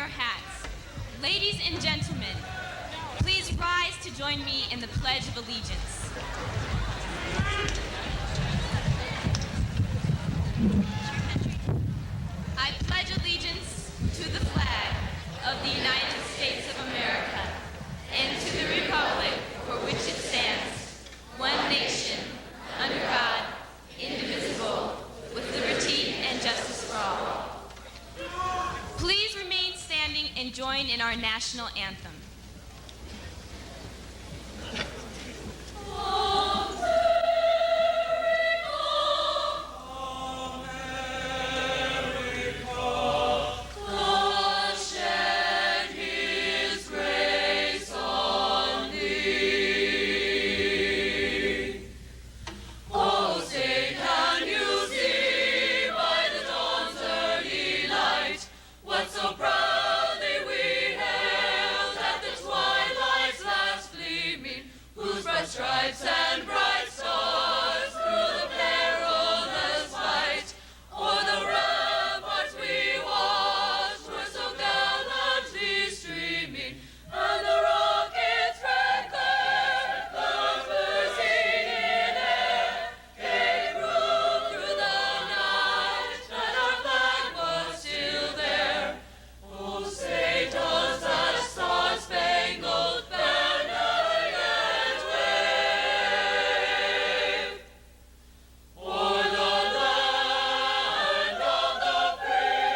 your hats. Ladies and gentlemen, please rise to join me in the Pledge of Allegiance. I pledge allegiance to the flag of the United States of America and to the republic for which it stands, one nation, under God, indivisible, with liberty and justice for all. Please remain standing and join in our national anthem. Stripes and bright stars through the perilous fight, o'er the ramparts we watched were so gallantly streaming, and the rocket's red glare, clouds bursting in air, gave proof through the night that our flag was still there. Oh, say does that star-spangled banner yet wave o'er the land of the free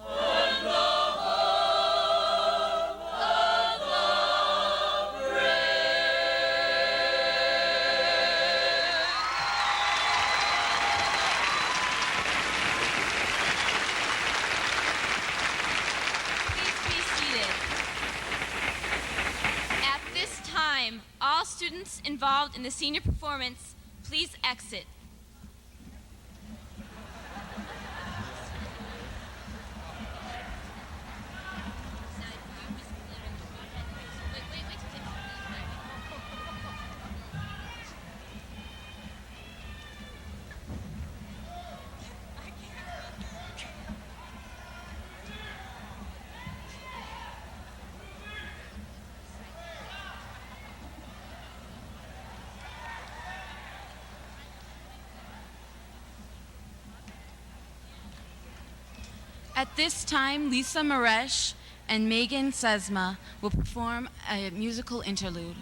and the home of the Please be seated. At this time, all students involved in the senior performance, please exit. At this time, Lisa Maresh and Megan SESMA will perform a musical interlude.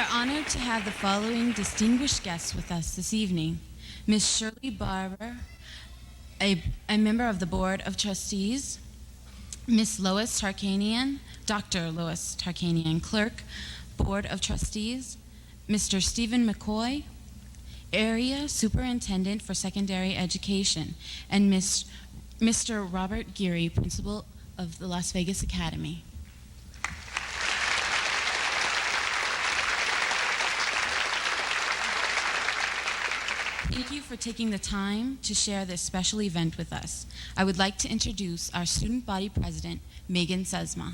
are honored to have the following distinguished guests with us this evening. Ms. Shirley Barber, a member of the Board of Trustees, Ms. Lois Tarkanian, Dr. Lois Tarkanian, Clerk, Board of Trustees, Mr. Stephen McCoy, Area Superintendent for Secondary Education, and Mr. Robert Geary, Principal of the Las Vegas Academy. Thank you for taking the time to share this special event with us. I would like to introduce our Student Body President, Megan SESMA.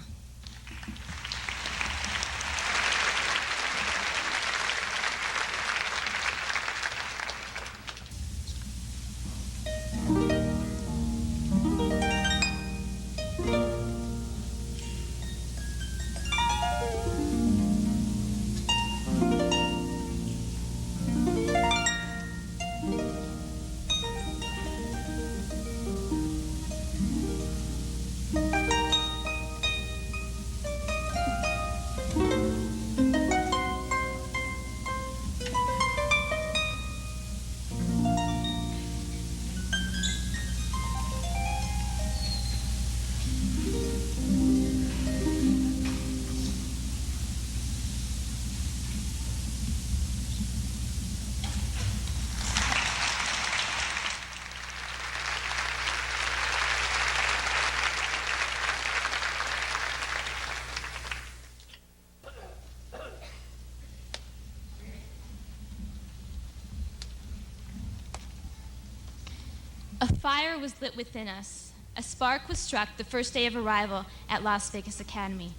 A fire was lit within us. A spark was struck the first day of arrival at Las Vegas Academy.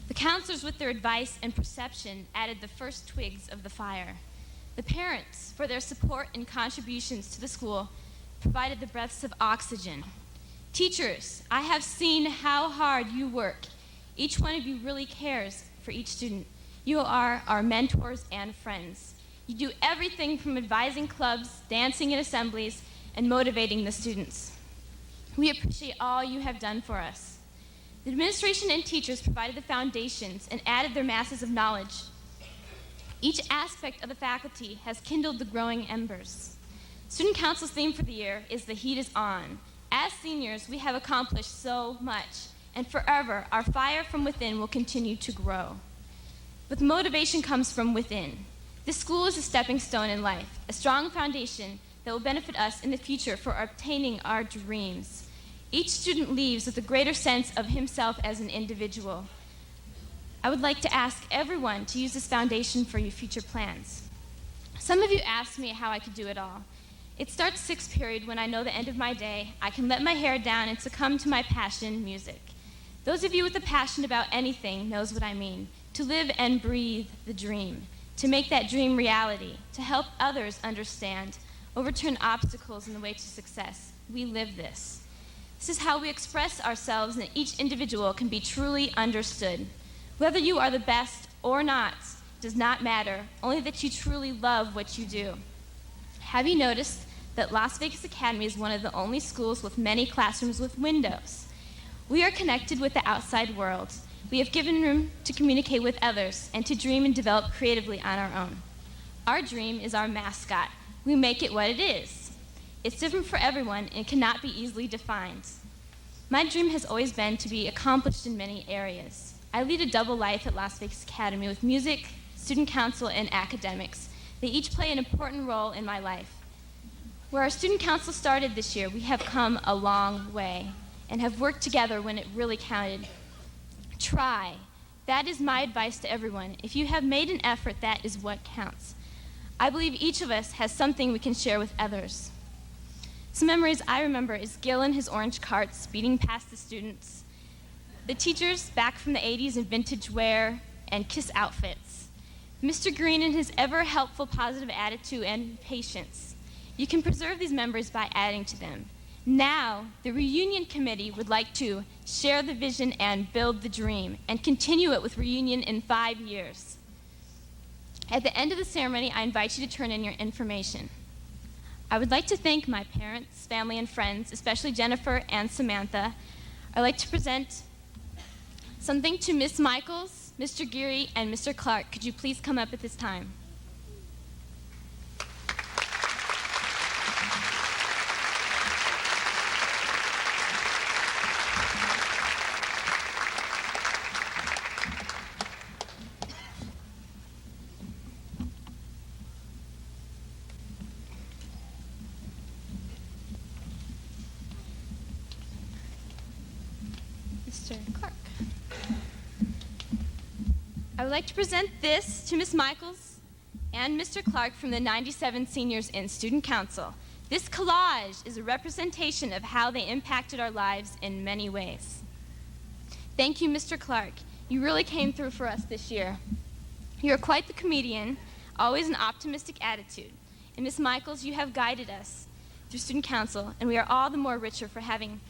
The counselors, with their advice and perception, added the first twigs of the fire. The parents, for their support and contributions to the school, provided the breaths of oxygen. Teachers, I have seen how hard you work. Each one of you really cares for each student. You are our mentors and friends. You do everything from advising clubs, dancing in assemblies, and motivating the students. We appreciate all you have done for us. The administration and teachers provided the foundations and added their masses of knowledge. Each aspect of the faculty has kindled the growing embers. Student Council's theme for the year is "The Heat is On." As seniors, we have accomplished so much, and forever our fire from within will continue to grow. But motivation comes from within. This school is a stepping stone in life, a strong foundation that will benefit us in the future for obtaining our dreams. Each student leaves with a greater sense of himself as an individual. I would like to ask everyone to use this foundation for your future plans. Some of you asked me how I could do it all. It starts sixth period when I know the end of my day. I can let my hair down and succumb to my passion, music. Those of you with a passion about anything knows what I mean. To live and breathe the dream. To make that dream reality. To help others understand. Overturn obstacles in the way to success. We live this. This is how we express ourselves, and each individual can be truly understood. Whether you are the best or not does not matter, only that you truly love what you do. Have you noticed that Las Vegas Academy is one of the only schools with many classrooms with windows? We are connected with the outside world. We have given room to communicate with others and to dream and develop creatively on our own. Our dream is our mascot. We make it what it is. It's different for everyone and cannot be easily defined. My dream has always been to be accomplished in many areas. I lead a double life at Las Vegas Academy with music, student council, and academics. They each play an important role in my life. Where our student council started this year, we have come a long way and have worked together when it really counted. Try. That is my advice to everyone. If you have made an effort, that is what counts. I believe each of us has something we can share with others. Some memories I remember is Gil in his orange cart speeding past the students, the teachers back from the 80s in vintage wear and kiss outfits, Mr. Green in his ever helpful positive attitude and patience. You can preserve these memories by adding to them. Now, the reunion committee would like to share the vision and build the dream and continue it with reunion in 5 years. At the end of the ceremony, I invite you to turn in your information. I would like to thank my parents, family, and friends, especially Jennifer and Samantha. I'd like to present something to Miss Michaels, Mr. Geary and Mr. Clark, could you please come up at this time? Mr. Clark. I would like to present this to Ms. Michaels and Mr. Clark from the 97 Seniors in Student Council. This collage is a representation of how they impacted our lives in many ways. Thank you, Mr. Clark. You really came through for us this year. You are quite the comedian, always an optimistic attitude. And Ms. Michaels, you have guided us through Student Council, and we are all the more richer for having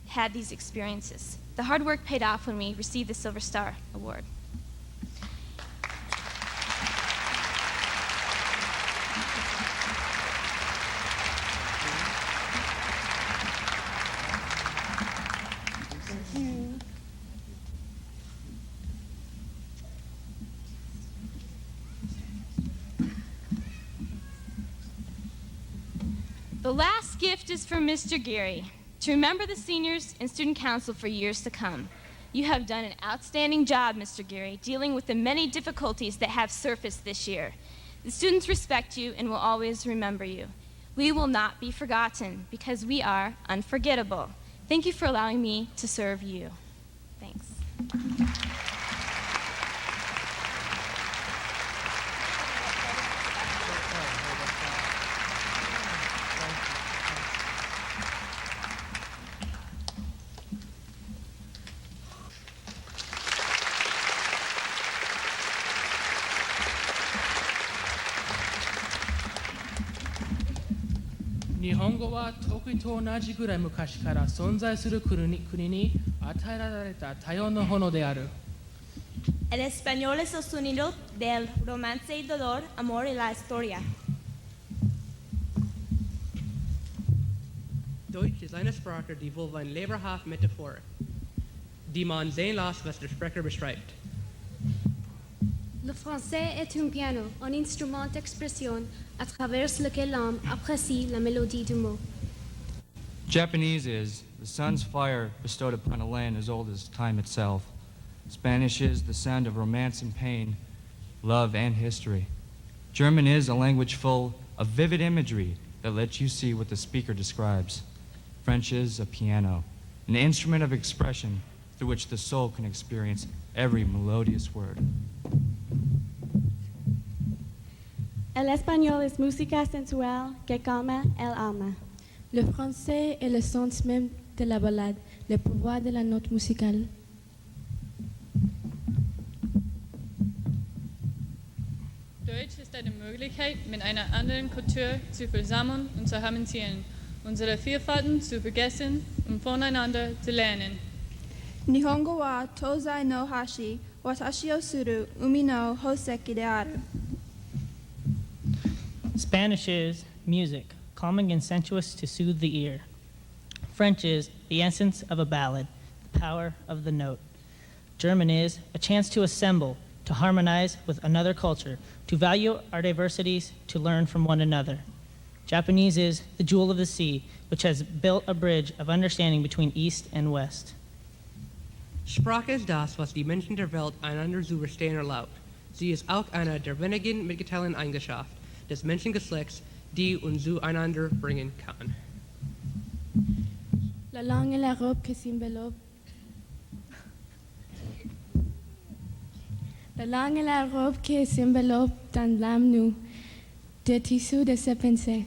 had these experiences. The hard work paid off when we received the Silver Star Award. The last gift is from Mr. Geary, to remember the seniors and student council for years to come. You have done an outstanding job, Mr. Geary, dealing with the many difficulties that have surfaced this year. The students respect you and will always remember you. We will not be forgotten because we are unforgettable. Thank you for allowing me to serve you. Thanks.日本語は時と同じぐらい昔から存在する国に与えられた多様なものである。El español es el sonido del romance y dolor, amor y la historia. Deutsch ist eine Sprache, die wohl eine leberhafte Metaphor, die man sehen lässt, was der Sprecher beschreibt. Le français est un piano, un instrument d'expression à travers lequel l'homme apprécie la mélodie du mot. Japanese is the sun's fire bestowed upon a land as old as time itself. Spanish is the sound of romance and pain, love and history. German is a language full of vivid imagery that lets you see what the speaker describes. French is a piano, an instrument of expression through which the soul can experience every melodious word. El español es música sensual que calma el alma. Le français est le sens même de la ballade, le pouvoir de la note musicale. Deutsch ist eine Möglichkeit, mit einer anderen Kultur zu zusammen und zu harmonieren, unsere Vielfalten zu vergessen und voneinander zu lernen. Nihongo wa tozai no hashi, watashi o suru umi no hoseki de aru. Spanish is music, calming and sensuous to soothe the ear. French is the essence of a ballad, the power of the note. German is a chance to assemble, to harmonize with another culture, to value our diversities, to learn from one another. Japanese is the jewel of the sea, which has built a bridge of understanding between East and West. Sprache ist das, was die Menschen der Welt einander zu verstehen erlaubt. Sie ist auch eine der wenigen mitgeteilten Eigenschaften des Menschengeschlechts, die uns zueinander bringen kann. La langue est la robe qui s'enveloppe. La langue est la robe qui s'enveloppe dans l'âme nue, de tissu de ses pensées.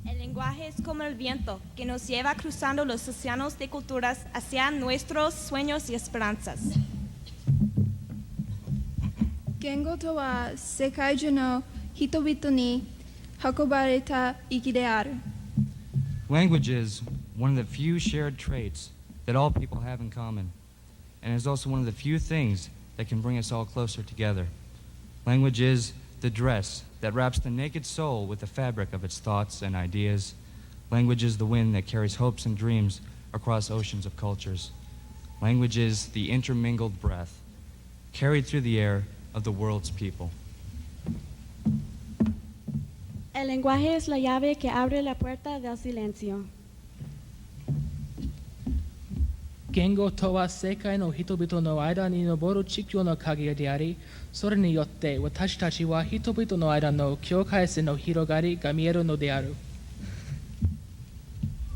El lenguaje es como el viento que nos lleva cruzando los océanos de culturas hacia nuestros sueños y esperanzas. Gengo to wa sekai juu no hitobito ni hakobareta iki de aru. Language is one of the few shared traits that all people have in common, and is also one of the few things that can bring us all closer together. Language is the dress that wraps the naked soul with the fabric of its thoughts and ideas. Language is the wind that carries hopes and dreams across oceans of cultures. Language is the intermingled breath carried through the air of the world's people. El lenguaje es la llave que abre la puerta del silencio. Gengo to wa sekai no hitobito no aida ni noboru chikyo no kage de ari, sore ni yotte watashi tachi wa hitobito no aida no kyokaise no hirogari ga mieru no de aru.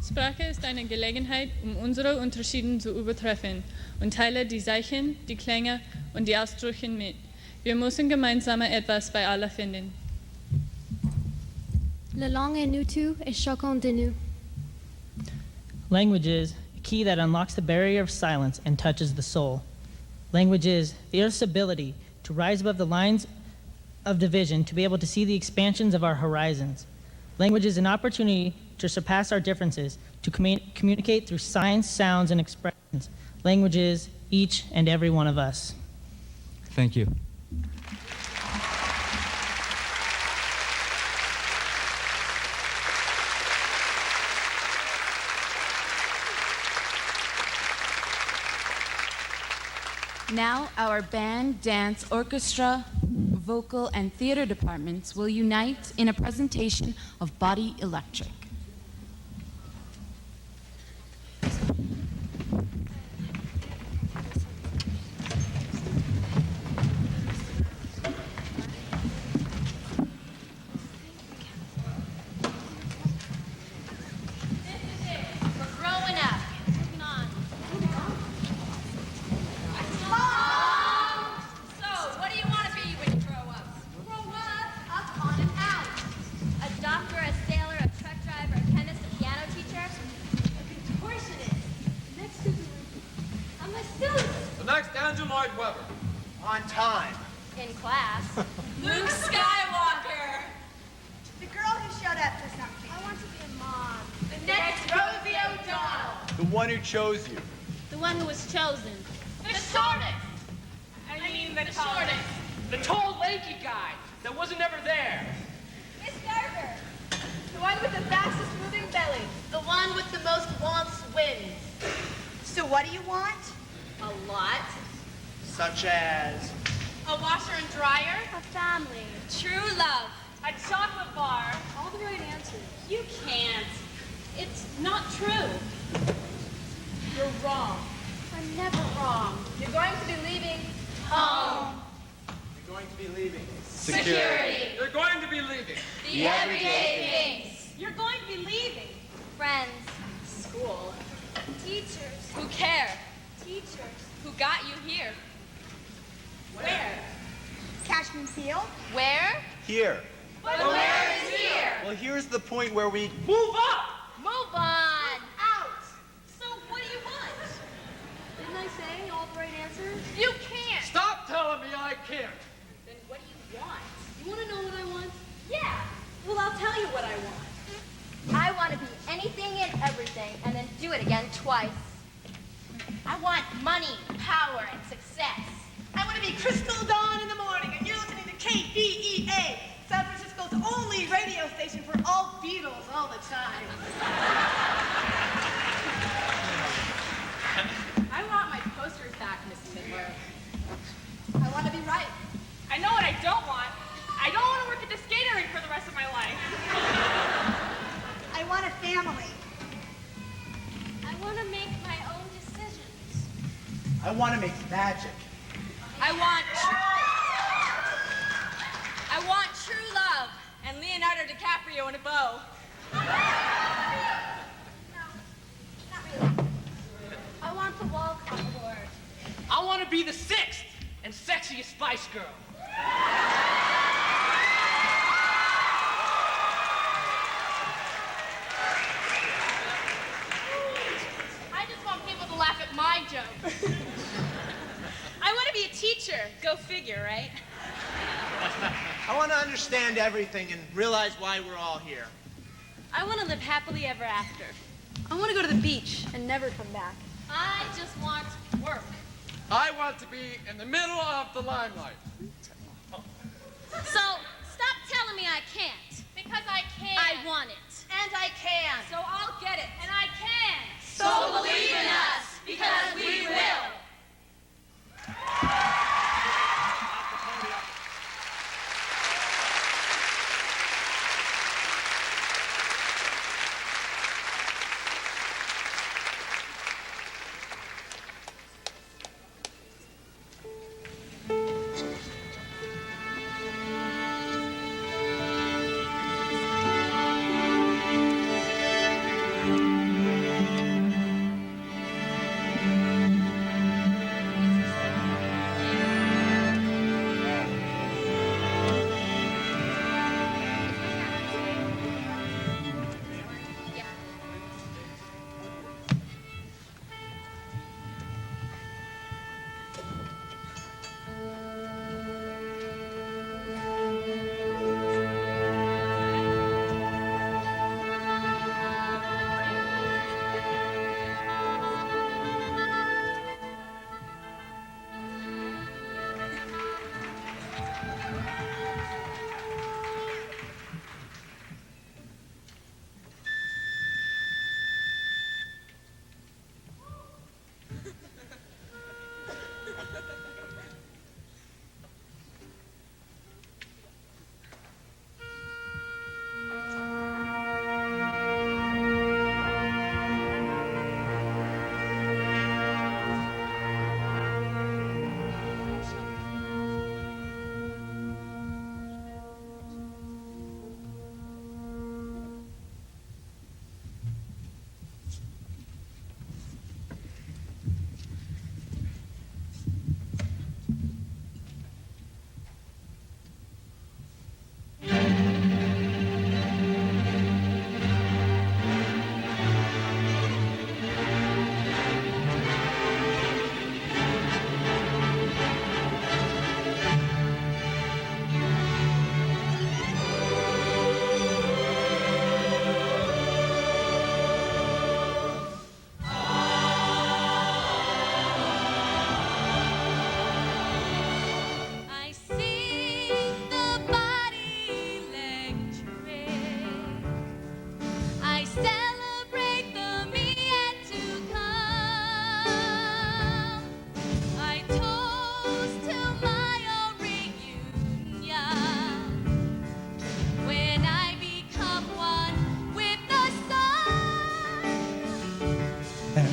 Sprache ist eine Gelegenheit, unsere Unterschiede zu übertreffen und teile die Zeichen, die Klänge und die Ausdrücke mit. Wir müssen gemeinsam etwas bei aller finden. La langue est nous tout et chacun de nous. Language is a key that unlocks the barrier of silence and touches the soul. Language is the earth's ability to rise above the lines of division to be able to see the expansions of our horizons. Language is an opportunity to surpass our differences, to communicate through signs, sounds, and expressions. Language is each and every one of us. Thank you. Now, our band, dance, orchestra, vocal, and theater departments will unite in a presentation of Body Electric. On time. In class. Luke Skywalker. The girl who showed up for something. I want to be a mom. The next Rosie O'Donnell. The one who chose you. The one who was chosen. The shortest. I mean the shortest. The tall, lanky guy that wasn't ever there. Miss Garber. The one with the fastest moving belly. The one with the most wants wins. So what do you want? A lot. Such as? A washer and dryer. A family. True love. A chocolate bar. All the right answers. You can't. It's not true. You're wrong. I'm never wrong. You're going to be leaving home. You're going to be leaving. Security. You're going to be leaving. The everyday things. You're going to be leaving Friends. School. teachers. Who care. Teachers. Who got you here. Where? Cashman's Heel. Where? Here. But where is here? Well, here's the point where we Move up! Move on. Out. So what do you want? Didn't I say all the right answers? You can't. Stop telling me I can't. Then what do you want? You want to know what I want? Yeah. Well, I'll tell you what I want. I want to be anything and everything and then do it again twice. I want money, power, and success. I want to be Crystal Dawn in the morning, and you're listening to KBEA, San Francisco's only radio station for all Beatles all the time. I want my posters back, Miss Midler. I want to be right. I know what I don't want. I don't want to work at the skating rink for the rest of my life. I want a family. I want to make my own decisions. I want to make magic. I want true love and Leonardo DiCaprio in a bow. I want the Walcott Award. I want to be the 6th and sexiest Spice Girl. I just want people to laugh at my jokes. I want to be a teacher. Go figure, right? I want to understand everything and realize why we're all here. I want to live happily ever after. I want to go to the beach and never come back. I just want work. I want to be in the middle of the limelight. So stop telling me I can't. Because I can. I want it. And I can. So I'll get it. And I can. So believe in us, because we will.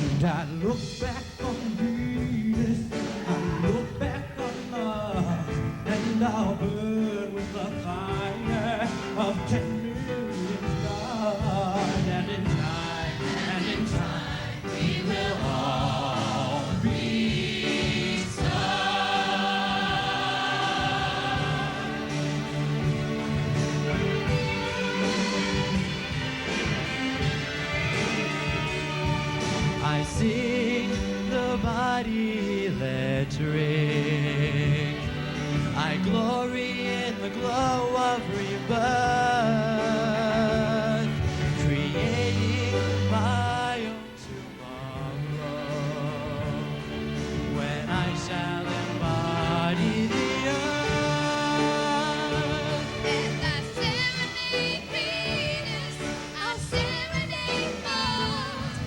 And I look back on Venus, I look back on Mars, and I'll burn with the fire of 10 million stars. And in time, we will all be stars. I sing the body lettering. I glory in the glow of rebirth, creating my own tomorrow when I shall embody the earth. And I serenade Venus, I'll serenade Mars,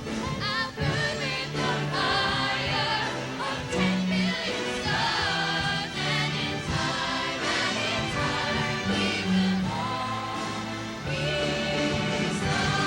I'll burn with the fire of 10 million stars. And in time, we will all be stars.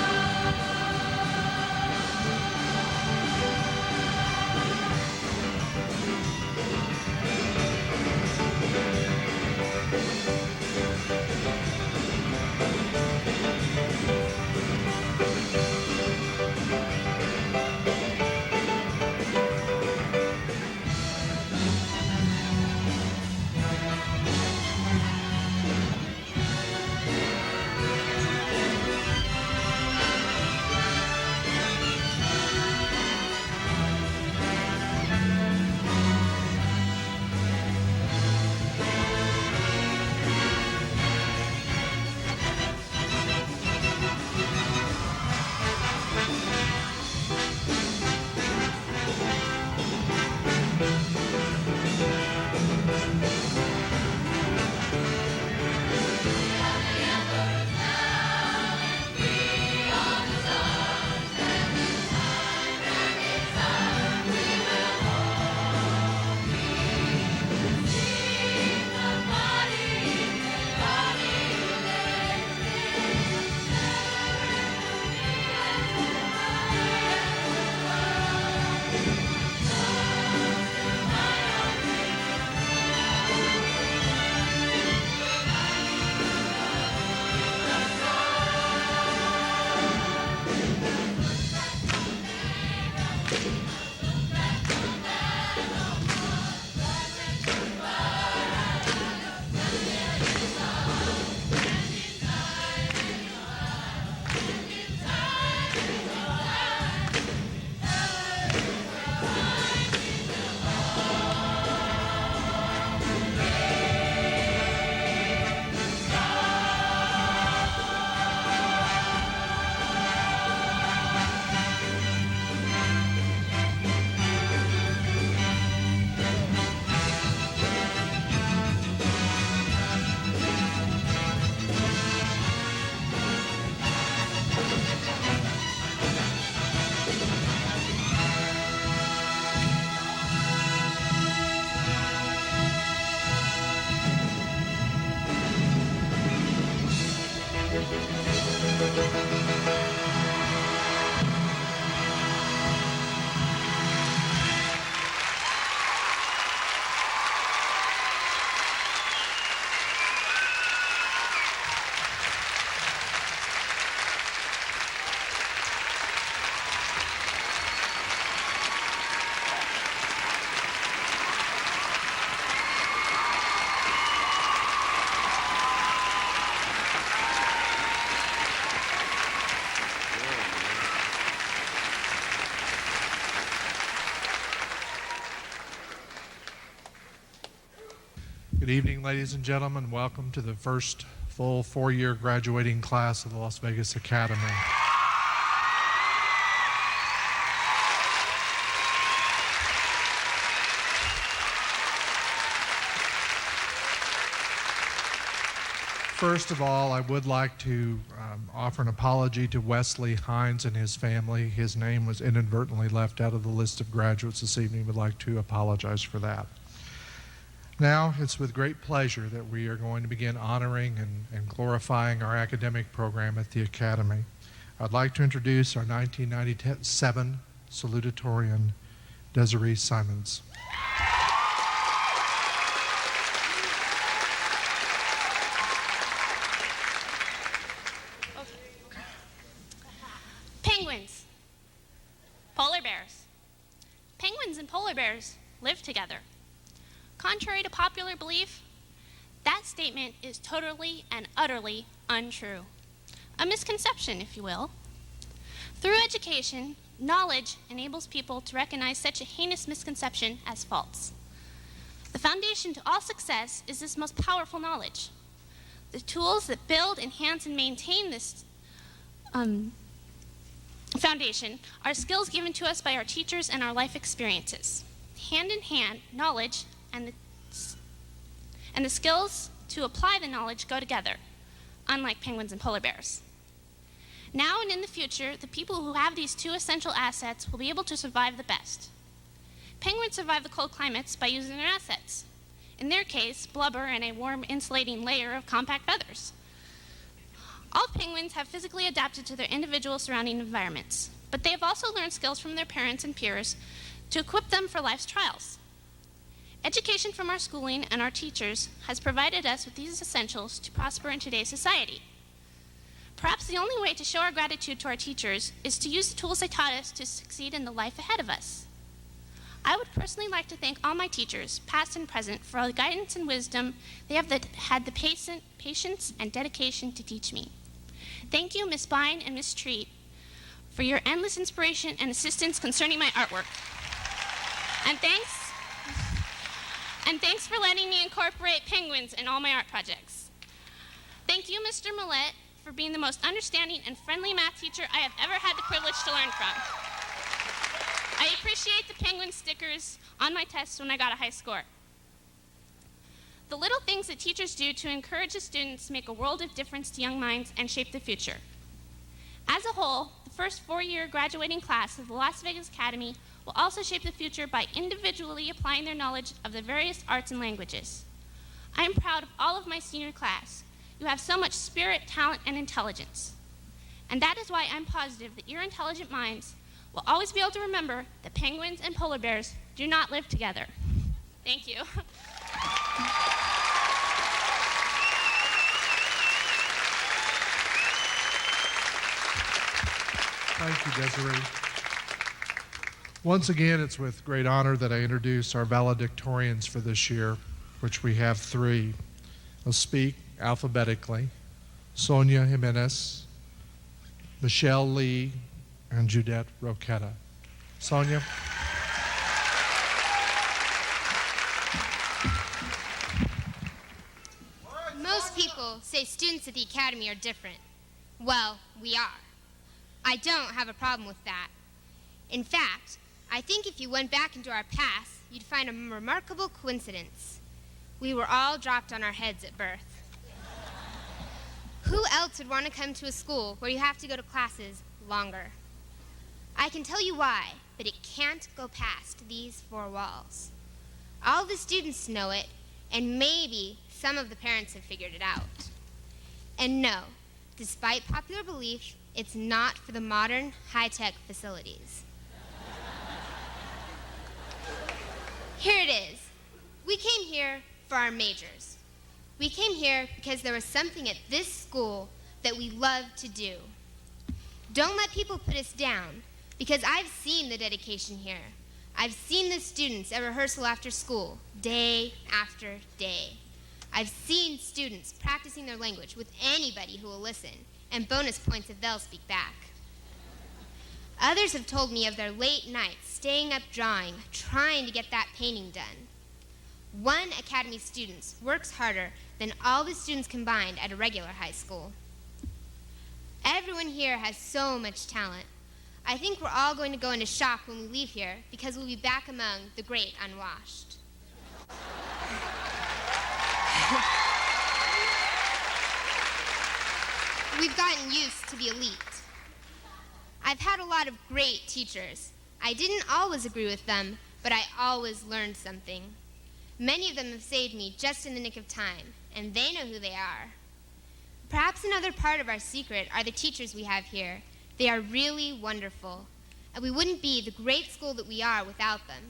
Good evening, ladies and gentlemen. Welcome to the first full four-year graduating class of the Las Vegas Academy. First of all, I would like to offer an apology to Wesley Hines and his family. His name was inadvertently left out of the list of graduates this evening. We'd like to apologize for that. Now, it's with great pleasure that we are going to begin honoring and glorifying our academic program at the Academy. I'd like to introduce our 1997 salutatorian Desiree Simons. Penguins. Polar bears. Penguins and polar bears live together. Contrary to popular belief, that statement is totally and utterly untrue. A misconception, if you will. Through education, knowledge enables people to recognize such a heinous misconception as false. The foundation to all success is this most powerful knowledge. The tools that build, enhance, and maintain this foundation are skills given to us by our teachers and our life experiences. Hand in hand, knowledge and the skills to apply the knowledge go together, unlike penguins and polar bears. Now and in the future, the people who have these two essential assets will be able to survive the best. Penguins survive the cold climates by using their assets. In their case, blubber and a warm insulating layer of compact feathers. All penguins have physically adapted to their individual surrounding environments, but they have also learned skills from their parents and peers to equip them for life's trials. Education from our schooling and our teachers has provided us with these essentials to prosper in today's society. Perhaps the only way to show our gratitude to our teachers is to use the tools they taught us to succeed in the life ahead of us. I would personally like to thank all my teachers, past and present, for all the guidance and wisdom they have had the patience and dedication to teach me. Thank you, Miss Bine and Miss Treat, for your endless inspiration and assistance concerning my artwork. And thanks for letting me incorporate penguins in all my art projects. Thank you, Mr. Millett, for being the most understanding and friendly math teacher I have ever had the privilege to learn from. I appreciate the penguin stickers on my tests when I got a high score. The little things that teachers do to encourage the students make a world of difference to young minds and shape the future. As a whole, the first four-year graduating class of the Las Vegas Academy will also shape the future by individually applying their knowledge of the various arts and languages. I am proud of all of my senior class. You have so much spirit, talent, and intelligence. And that is why I'm positive that your intelligent minds will always be able to remember that penguins and polar bears do not live together. Thank you. Thank you, Desiree. Once again, it's with great honor that I introduce our valedictorians for this year, which we have three. I'll speak alphabetically. Sonia Jimenez, Michelle Lee, and Judette Roqueta. Sonia. Most people say students at the Academy are different. Well, we are. I don't have a problem with that. In fact, I think if you went back into our past, you'd find a remarkable coincidence. We were all dropped on our heads at birth. Who else would want to come to a school where you have to go to classes longer? I can tell you why, but it can't go past these four walls. All the students know it, and maybe some of the parents have figured it out. And no, despite popular belief, it's not for the modern, high-tech facilities. Here it is. We came here for our majors. We came here because there was something at this school that we love to do. Don't let people put us down, because I've seen the dedication here. I've seen the students at rehearsal after school, day after day. I've seen students practicing their language with anybody who will listen, and bonus points if they'll speak back. Others have told me of their late nights, staying up drawing, trying to get that painting done. One Academy student works harder than all the students combined at a regular high school. Everyone here has so much talent. I think we're all going to go into shock when we leave here, because we'll be back among the great unwashed. We've gotten used to the elite. I've had a lot of great teachers. I didn't always agree with them, but I always learned something. Many of them have saved me just in the nick of time, and they know who they are. Perhaps another part of our secret are the teachers we have here. They are really wonderful. and we wouldn't be the great school that we are without them.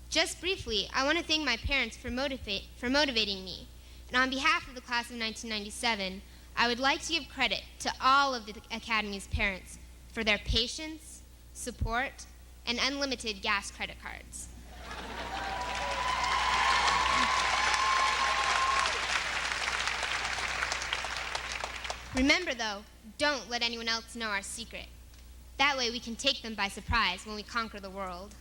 Just briefly, I want to thank my parents for motivating me. And on behalf of the class of 1997, I would like to give credit to all of the Academy's parents for their patience, support, and unlimited gas credit cards. Remember, though, don't let anyone else know our secret. That way we can take them by surprise when we conquer the world.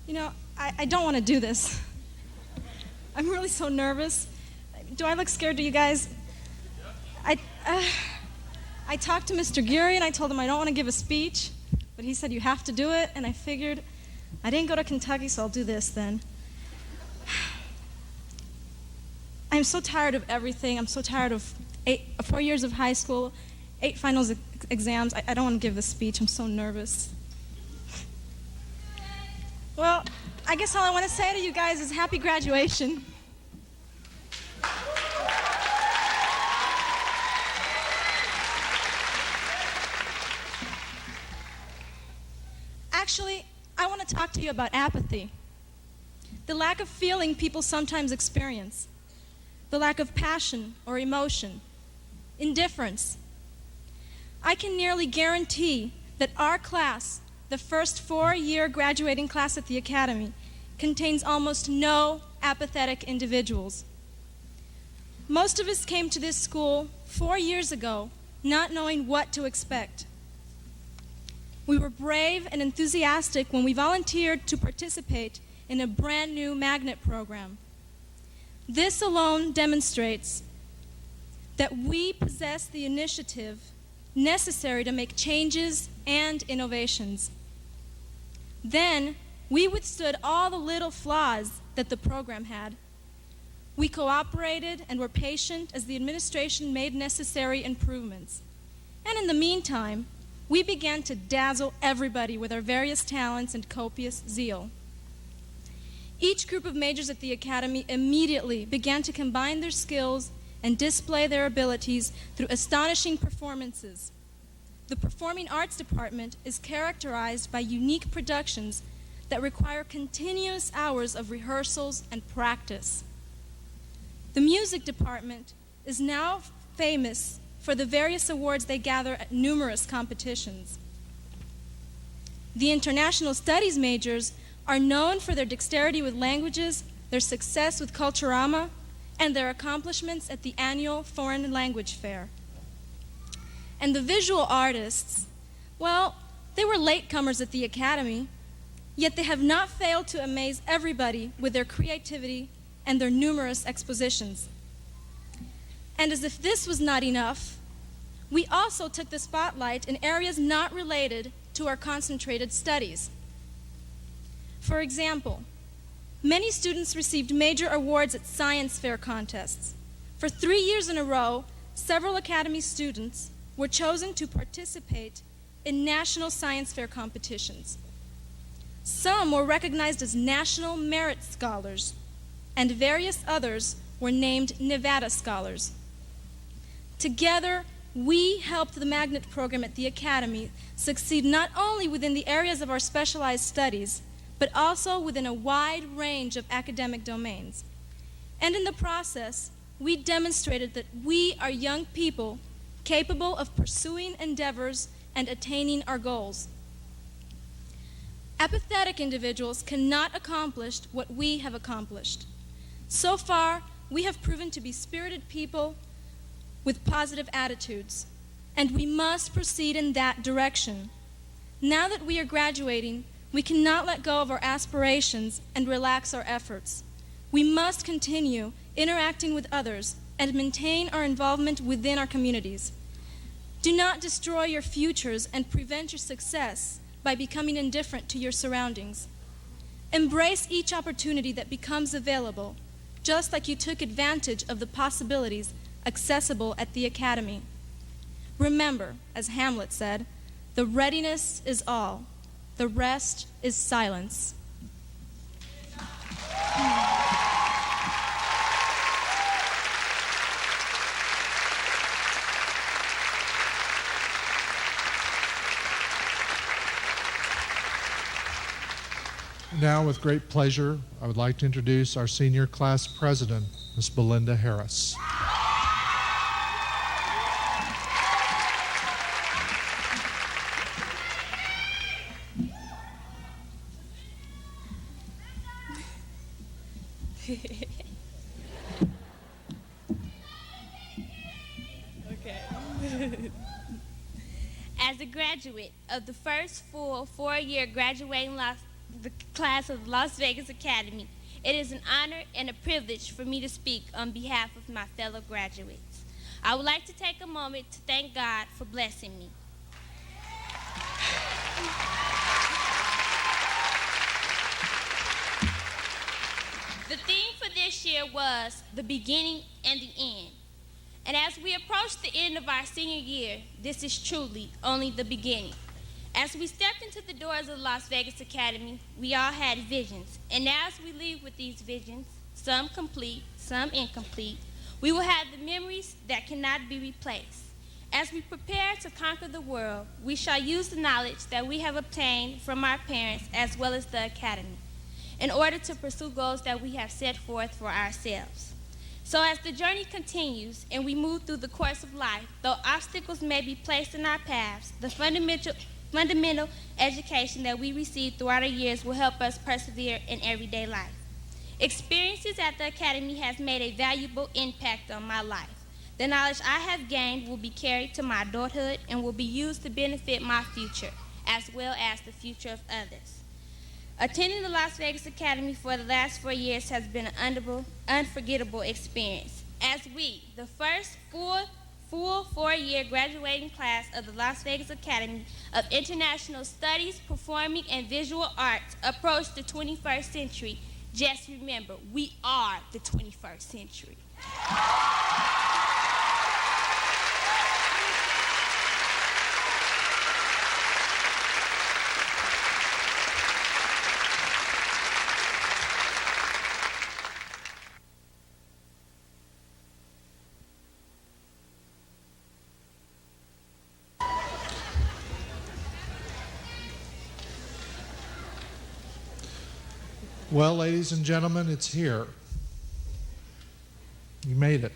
You know, I don't want to do this. I'm really so nervous. Do I look scared to you guys? I talked to Mr. Geary and I told him I don't want to give a speech, but he said you have to do it, and I figured I didn't go to Kentucky, so I'll do this then. I'm so tired of everything. I'm so tired of 4 years of high school, 8 finals exams. I don't want to give this speech. I'm so nervous. Well, I guess all I want to say to you guys is happy graduation. Actually, I want to talk to you about apathy. The lack of feeling people sometimes experience. The lack of passion or emotion. Indifference. I can nearly guarantee that our class, the first 4-year graduating class at the Academy, contains almost no apathetic individuals. Most of us came to this school 4 years ago not knowing what to expect. We were brave and enthusiastic when we volunteered to participate in a brand new magnet program. This alone demonstrates that we possess the initiative necessary to make changes and innovations. Then, we withstood all the little flaws that the program had. We cooperated and were patient as the administration made necessary improvements. And in the meantime, we began to dazzle everybody with our various talents and copious zeal. Each group of majors at the Academy immediately began to combine their skills and display their abilities through astonishing performances. The Performing Arts Department is characterized by unique productions that require continuous hours of rehearsals and practice. The Music Department is now famous for the various awards they gather at numerous competitions. The International Studies majors are known for their dexterity with languages, their success with Culturama, and their accomplishments at the annual Foreign Language Fair. And the visual artists, well, they were latecomers at the Academy, yet they have not failed to amaze everybody with their creativity and their numerous expositions. And as if this was not enough, we also took the spotlight in areas not related to our concentrated studies. For example, many students received major awards at science fair contests. For 3 years in a row, several Academy students were chosen to participate in national science fair competitions. Some were recognized as National Merit Scholars, and various others were named Nevada Scholars. Together, we helped the magnet program at the Academy succeed not only within the areas of our specialized studies, but also within a wide range of academic domains. And in the process, we demonstrated that we are young people capable of pursuing endeavors and attaining our goals. Apathetic individuals cannot accomplish what we have accomplished. So far, we have proven to be spirited people with positive attitudes, and we must proceed in that direction. Now that we are graduating, we cannot let go of our aspirations and relax our efforts. We must continue interacting with others and maintain our involvement within our communities. Do not destroy your futures and prevent your success by becoming indifferent to your surroundings. Embrace each opportunity that becomes available. just like you took advantage of the possibilities accessible at the Academy. Remember, as Hamlet said, the readiness is all, the rest is silence. Now, with great pleasure, I would like to introduce our senior class president, Ms. Belinda Harris. As a graduate of the first full four-year graduating the class of the Las Vegas Academy, it is an honor and a privilege for me to speak on behalf of my fellow graduates. I would like to take a moment to thank God for blessing me. The theme for this year was the beginning and the end. And as we approach the end of our senior year, this is truly only the beginning. As we stepped into the doors of the Las Vegas Academy, we all had visions. And as we leave with these visions, some complete, some incomplete, we will have the memories that cannot be replaced. As we prepare to conquer the world, we shall use the knowledge that we have obtained from our parents as well as the Academy in order to pursue goals that we have set forth for ourselves. So as the journey continues and we move through the course of life, though obstacles may be placed in our paths, the fundamental education that we receive throughout our years will help us persevere in everyday life. Experiences at the Academy has made a valuable impact on my life. The knowledge I have gained will be carried to my adulthood and will be used to benefit my future, as well as the future of others. Attending the Las Vegas Academy for the last 4 years has been an unforgettable experience. As we, the first full four-year graduating class of the Las Vegas Academy of International Studies, Performing and Visual Arts, approach the 21st century, just remember, we are the 21st century. Well, ladies and gentlemen, it's here. You made it.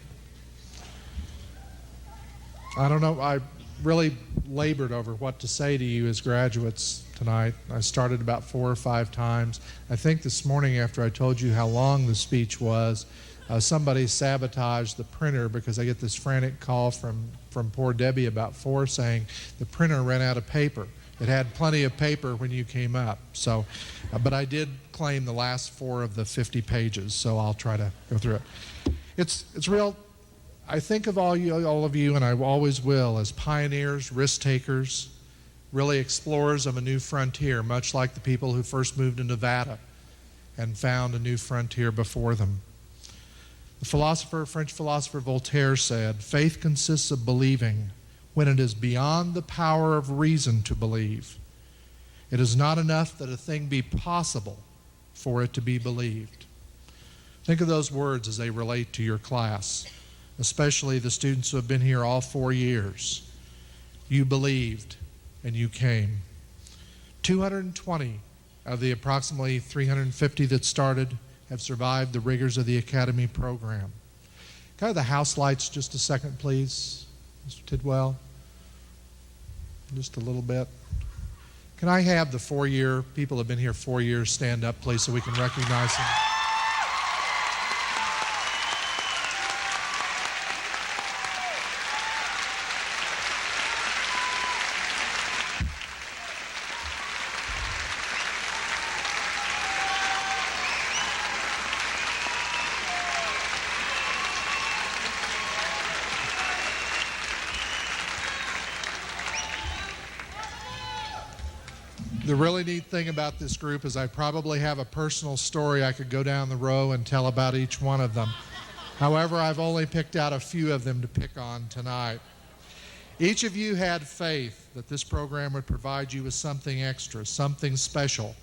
I don't know, I really labored over what to say to you as graduates tonight. I started about 4 or 5 times. I think this morning after I told you how long the speech was, somebody sabotaged the printer because I get this frantic call from poor Debbie about 4 saying the printer ran out of paper. It had plenty of paper when you came up. So, but I did claim the last 4 of the 50 pages, so I'll try to go through it. It's real. I think of all of you, and I always will, as pioneers, risk takers, really explorers of a new frontier, much like the people who first moved to Nevada and found a new frontier before them. The French philosopher Voltaire said, "Faith consists of believing when it is beyond the power of reason to believe. It is not enough that a thing be possible for it to be believed." Think of those words as they relate to your class, especially the students who have been here all 4 years. You believed and you came. 220 of the approximately 350 that started have survived the rigors of the Academy program. Can I have the house lights just a second, please? Mr. Tidwell, just a little bit. Can I have the 4-year, people who have been here 4 years, stand up, please, so we can recognize them? The really neat thing about this group is I probably have a personal story I could go down the row and tell about each one of them. However, I've only picked out a few of them to pick on tonight. Each of you had faith that this program would provide you with something extra, something special.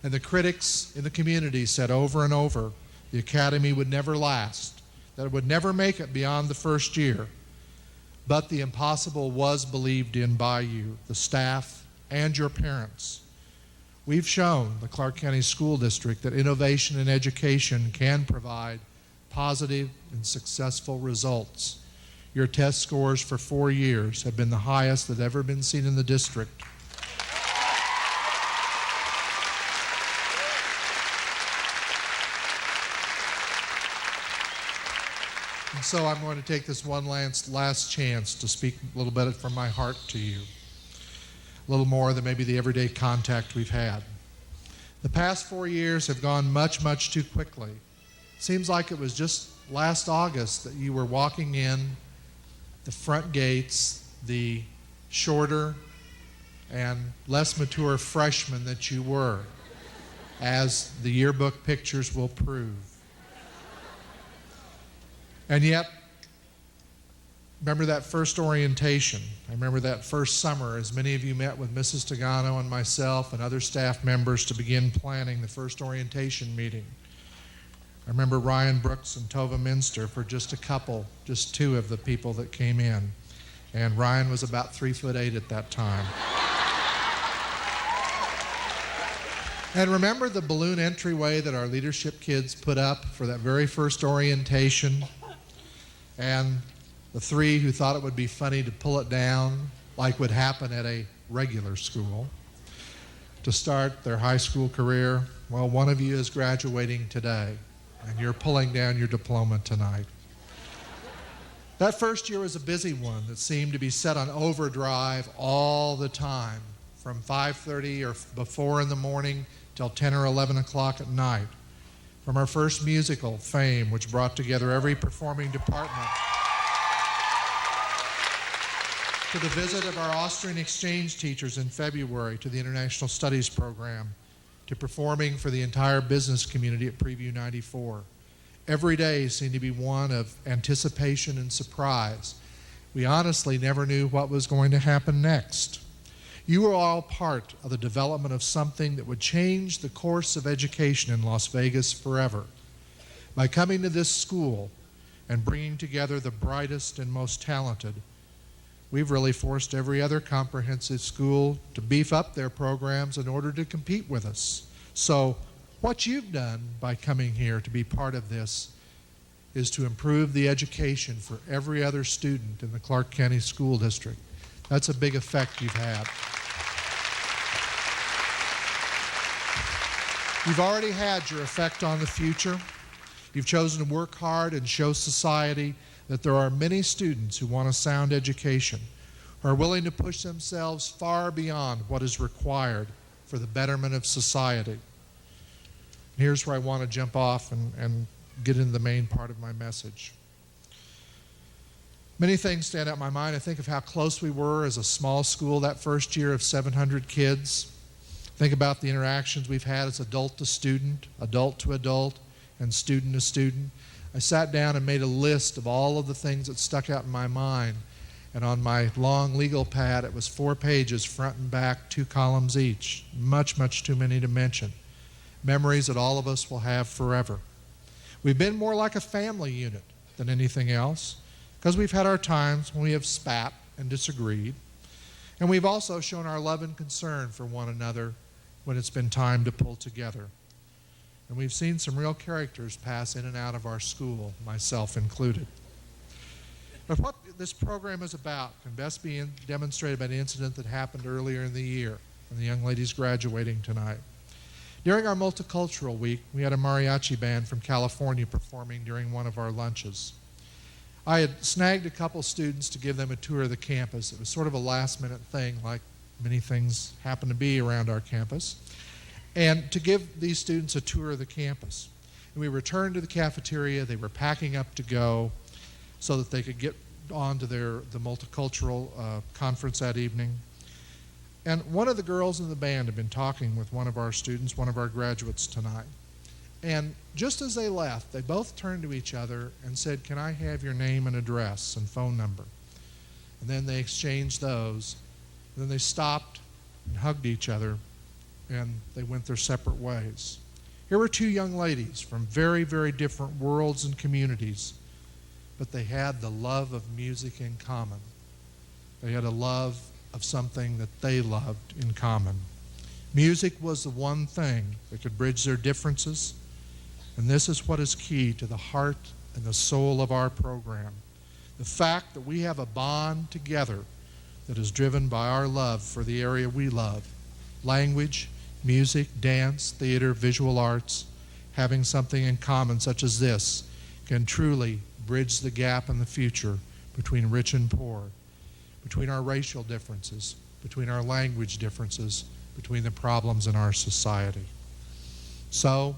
And the critics in the community said over and over, the Academy would never last, that it would never make it beyond the first year. But the impossible was believed in by you, the staff, and your parents. We've shown the Clark County School District that innovation in education can provide positive and successful results. Your test scores for 4 years have been the highest that have ever been seen in the district. And so I'm going to take this one last chance to speak a little bit from my heart to you. A little more than maybe the everyday contact we've had. The past 4 years have gone much, much too quickly. Seems like it was just last August that you were walking in the front gates, the shorter and less mature freshman that you were, as the yearbook pictures will prove. And yet, remember that first orientation. I remember that first summer as many of you met with Mrs. Tagano and myself and other staff members to begin planning the first orientation meeting. I remember Ryan Brooks and Tova Minster for just two of the people that came in. And Ryan was about 3'8" at that time. And remember the balloon entryway that our leadership kids put up for that very first orientation? And the three who thought it would be funny to pull it down, like would happen at a regular school, to start their high school career. Well, one of you is graduating today, and you're pulling down your diploma tonight. That first year was a busy one that seemed to be set on overdrive all the time, from 5:30 or before in the morning till 10 or 11 o'clock at night. From our first musical, Fame, which brought together every performing department, to the visit of our Austrian exchange teachers in February to the International Studies program, to performing for the entire business community at Preview 94. Every day seemed to be one of anticipation and surprise. We honestly never knew what was going to happen next. You were all part of the development of something that would change the course of education in Las Vegas forever. By coming to this school and bringing together the brightest and most talented, we've really forced every other comprehensive school to beef up their programs in order to compete with us. So what you've done by coming here to be part of this is to improve the education for every other student in the Clark County School District. That's a big effect you've had. You've already had your effect on the future. You've chosen to work hard and show society that there are many students who want a sound education, who are willing to push themselves far beyond what is required for the betterment of society. Here's where I want to jump off and get into the main part of my message. Many things stand out in my mind. I think of how close we were as a small school that first year of 700 kids. Think about the interactions we've had as adult to student, adult to adult, and student to student. I sat down and made a list of all of the things that stuck out in my mind. And on my long legal pad, it was 4 pages, front and back, 2 columns each. Much, much too many to mention. Memories that all of us will have forever. We've been more like a family unit than anything else, because we've had our times when we have spat and disagreed. And we've also shown our love and concern for one another when it's been time to pull together. And we've seen some real characters pass in and out of our school, myself included. But what this program is about can best be demonstrated by an incident that happened earlier in the year, and the young lady's graduating tonight. During our multicultural week, we had a mariachi band from California performing during one of our lunches. I had snagged a couple students to give them a tour of the campus. It was sort of a last-minute thing, like many things happen to be around our campus, and to give these students a tour of the campus. And we returned to the cafeteria. They were packing up to go so that they could get on to the multicultural conference that evening. And one of the girls in the band had been talking with one of our students, one of our graduates tonight. And just as they left, they both turned to each other and said, "Can I have your name and address and phone number?" And then they exchanged those. And then they stopped and hugged each other, and they went their separate ways. Here were two young ladies from very, very different worlds and communities, but they had the love of music in common. They had a love of something that they loved in common. Music was the one thing that could bridge their differences, and this is what is key to the heart and the soul of our program. The fact that we have a bond together that is driven by our love for the area we love. Language, music, dance, theater, visual arts, having something in common such as this can truly bridge the gap in the future between rich and poor, between our racial differences, between our language differences, between the problems in our society. So,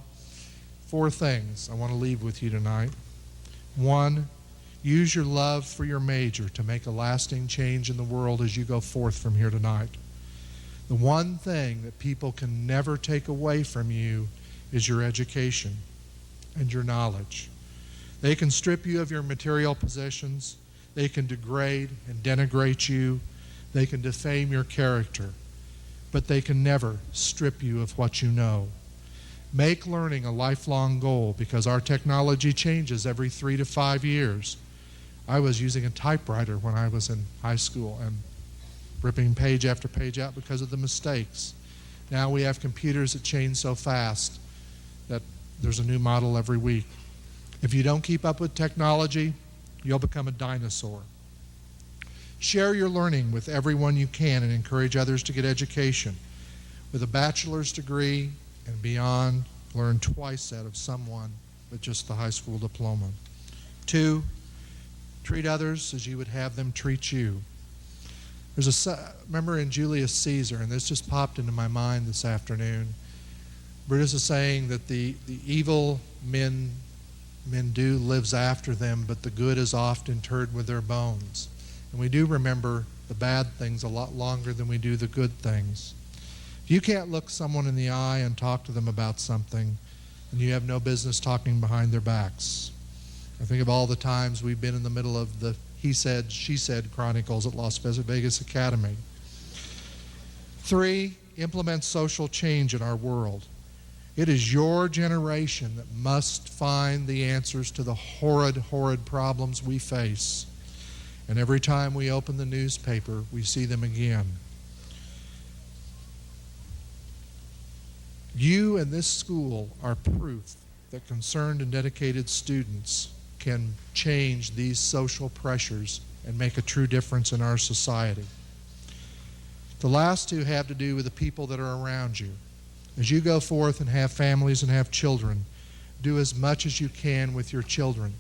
4 things I want to leave with you tonight. 1, use your love for your major to make a lasting change in the world as you go forth from here tonight. The one thing that people can never take away from you is your education and your knowledge. They can strip you of your material possessions. They can degrade and denigrate you. They can defame your character. But they can never strip you of what you know. Make learning a lifelong goal because our technology changes every 3 to 5 years. I was using a typewriter when I was in high school and ripping page after page out because of the mistakes. Now we have computers that change so fast that there's a new model every week. If you don't keep up with technology, you'll become a dinosaur. Share your learning with everyone you can and encourage others to get education. With a bachelor's degree and beyond, learn twice that of someone with just the high school diploma. 2, treat others as you would have them treat you. Remember in Julius Caesar, and this just popped into my mind this afternoon, Brutus is saying that the evil men do lives after them, but the good is oft interred with their bones. And we do remember the bad things a lot longer than we do the good things. If you can't look someone in the eye and talk to them about something, then you have no business talking behind their backs. I think of all the times we've been in the middle of the he said, she said chronicles at Las Vegas Academy. 3, implement social change in our world. It is your generation that must find the answers to the horrid, horrid problems we face. And every time we open the newspaper, we see them again. You and this school are proof that concerned and dedicated students can change these social pressures and make a true difference in our society. The last 2 have to do with the people that are around you. As you go forth and have families and have children, do as much as you can with your children.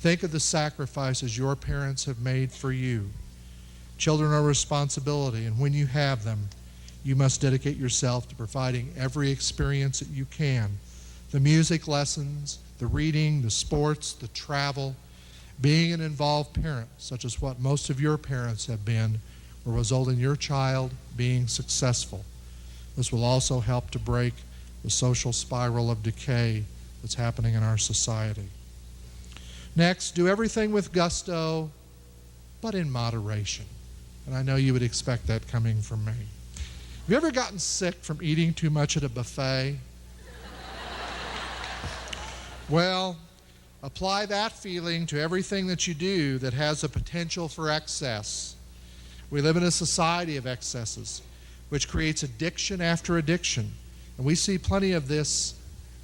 Think of the sacrifices your parents have made for you. Children are a responsibility, and when you have them, you must dedicate yourself to providing every experience that you can. The music lessons, the reading, the sports, the travel. Being an involved parent, such as what most of your parents have been, will result in your child being successful. This will also help to break the social spiral of decay that's happening in our society. Next, do everything with gusto, but in moderation. And I know you would expect that coming from me. Have you ever gotten sick from eating too much at a buffet? Well, apply that feeling to everything that you do that has a potential for excess. We live in a society of excesses, which creates addiction after addiction. And we see plenty of this,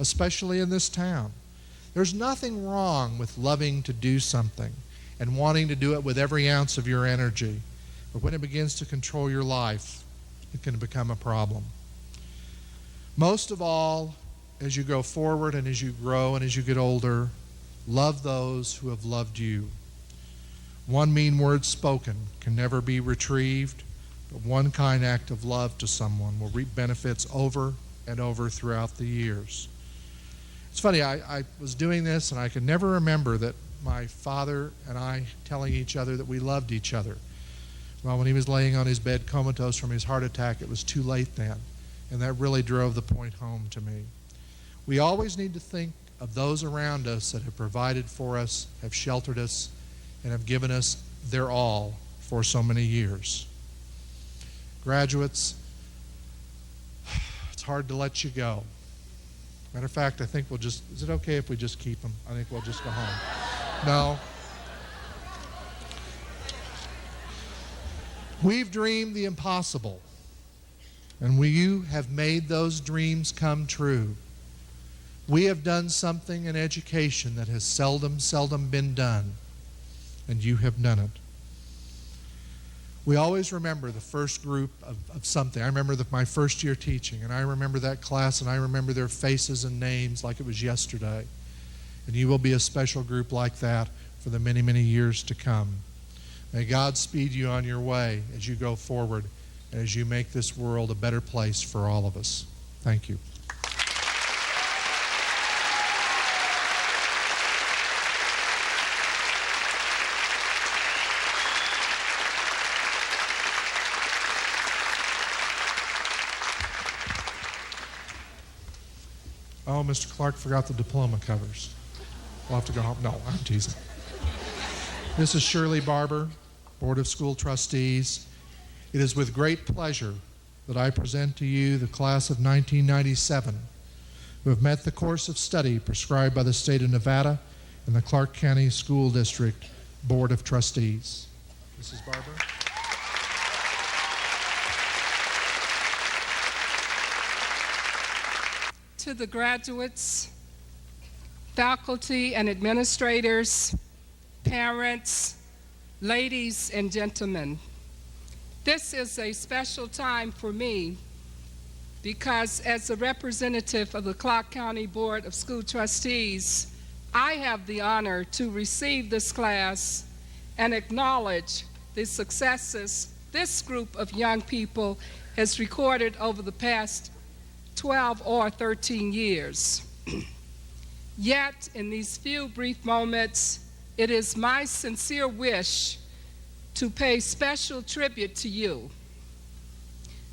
especially in this town. There's nothing wrong with loving to do something and wanting to do it with every ounce of your energy. But when it begins to control your life, it can become a problem. Most of all, as you go forward and as you grow and as you get older, love those who have loved you. One mean word spoken can never be retrieved, but one kind act of love to someone will reap benefits over and over throughout the years. It's funny, I was doing this and I could never remember that my father and I telling each other that we loved each other. Well, when he was laying on his bed comatose from his heart attack, it was too late then. And that really drove the point home to me. We always need to think of those around us that have provided for us, have sheltered us, and have given us their all for so many years. Graduates, it's hard to let you go. Matter of fact, I think we'll just, is it okay if we just keep them? I think we'll just go home. No. We've dreamed the impossible, and you have made those dreams come true. We have done something in education that has seldom been done, and you have done it. We always remember the first group of something. I remember my first year teaching, and I remember that class, and I remember their faces and names like it was yesterday. And you will be a special group like that for the many, many years to come. May God speed you on your way as you go forward and as you make this world a better place for all of us. Thank you. Oh, Mr. Clark forgot the diploma covers. We'll have to go home. No, I'm teasing. This is Shirley Barber, Board of School Trustees. It is with great pleasure that I present to you the class of 1997 who have met the course of study prescribed by the state of Nevada and the Clark County School District Board of Trustees. Mrs. Barber. To the graduates, faculty and administrators, parents, ladies and gentlemen, this is a special time for me because as a representative of the Clark County Board of School Trustees, I have the honor to receive this class and acknowledge the successes this group of young people has recorded over the past 12 or 13 years. Yet, in these few brief moments, it is my sincere wish to pay special tribute to you,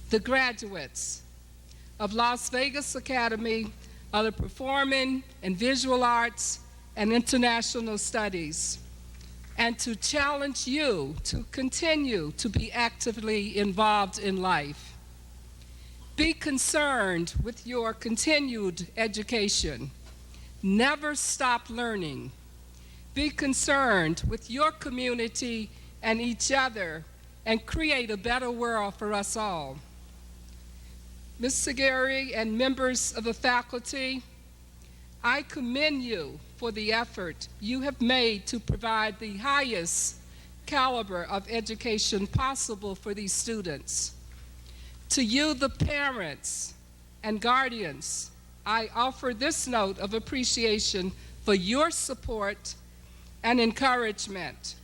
the graduates of Las Vegas Academy of the Performing and Visual Arts and International Studies, and to challenge you to continue to be actively involved in life. Be concerned with your continued education. Never stop learning. Be concerned with your community and each other and create a better world for us all. Ms. Segeri and members of the faculty, I commend you for the effort you have made to provide the highest caliber of education possible for these students. To you, the parents and guardians, I offer this note of appreciation for your support and encouragement,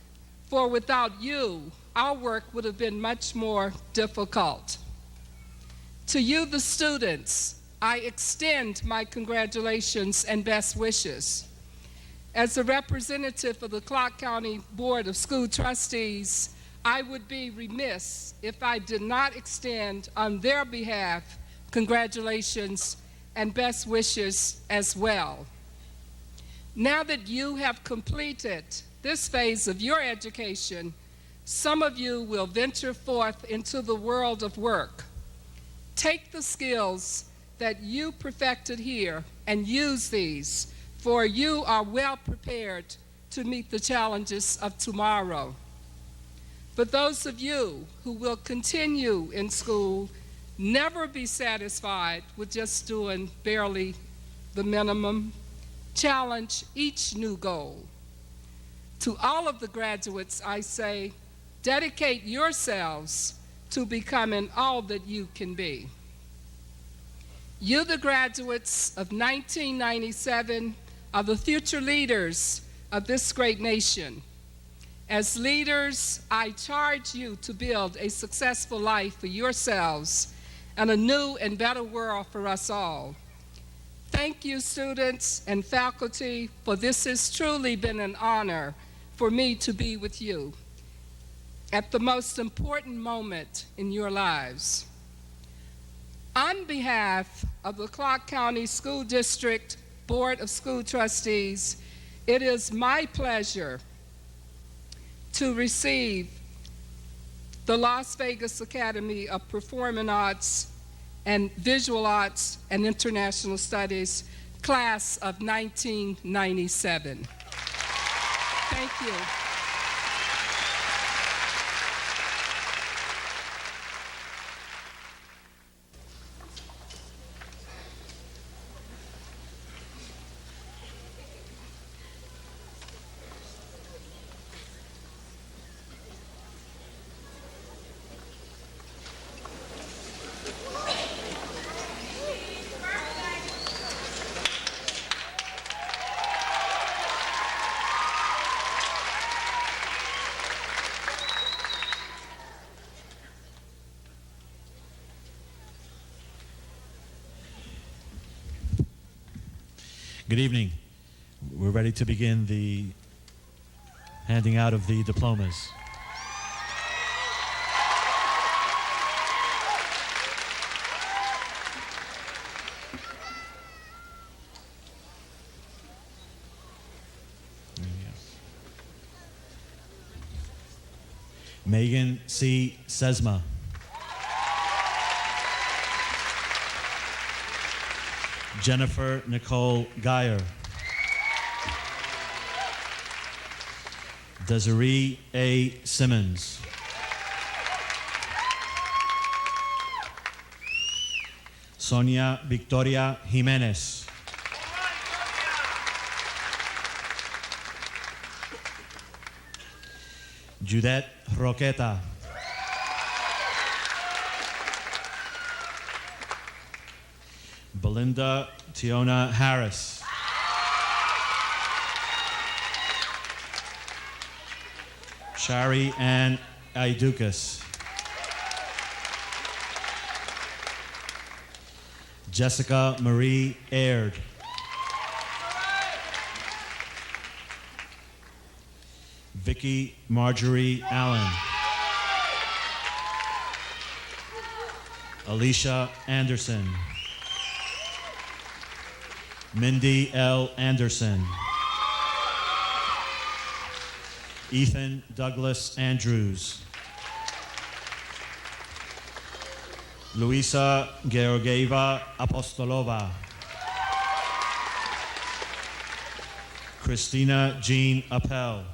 for without you, our work would have been much more difficult. To you, the students, I extend my congratulations and best wishes. As a representative of the Clark County Board of School Trustees, I would be remiss if I did not extend on their behalf congratulations and best wishes as well. Now that you have completed this phase of your education, some of you will venture forth into the world of work. Take the skills that you perfected here and use these, for you are well prepared to meet the challenges of tomorrow. For those of you who will continue in school, never be satisfied with just doing barely the minimum. Challenge each new goal. To all of the graduates, I say, dedicate yourselves to becoming all that you can be. You, the graduates of 1997, are the future leaders of this great nation. As leaders, I charge you to build a successful life for yourselves and a new and better world for us all. Thank you, students and faculty, for this has truly been an honor for me to be with you. at the most important moment in your lives. On behalf of the Clark County School District Board of School Trustees, it is my pleasure to receive the Las Vegas Academy of Performing Arts and Visual Arts and International Studies, class of 1997. Thank you. Good evening. We're ready to begin the handing out of the diplomas. Megan C. SESMA. Jennifer Nicole Geyer. Desiree A. Simmons. Sonia Victoria Jimenez. Judette Roqueta. Belinda Tiona Harris. Shari Ann Aidukas. Jessica Marie Aird. Vicky Marjorie Allen. Alicia Anderson. Mindy L. Anderson. Ethan Douglas Andrews. Luisa Georgieva Apostolova. Christina Jean Appel.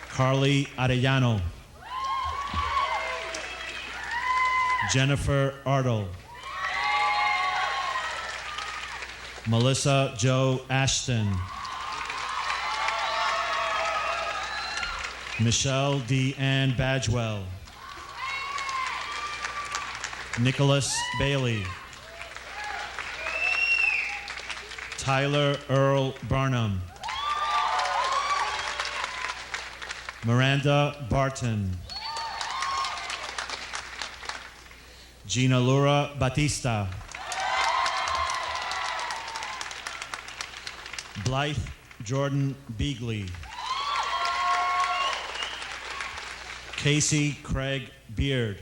Carly Arellano. Jennifer Artle. Melissa Jo Ashton. Michelle D. Ann Badgewell. Nicholas Bailey. Tyler Earl Barnum. Miranda Barton. Gina Laura Batista. Blythe Jordan Beagley. Casey Craig Beard.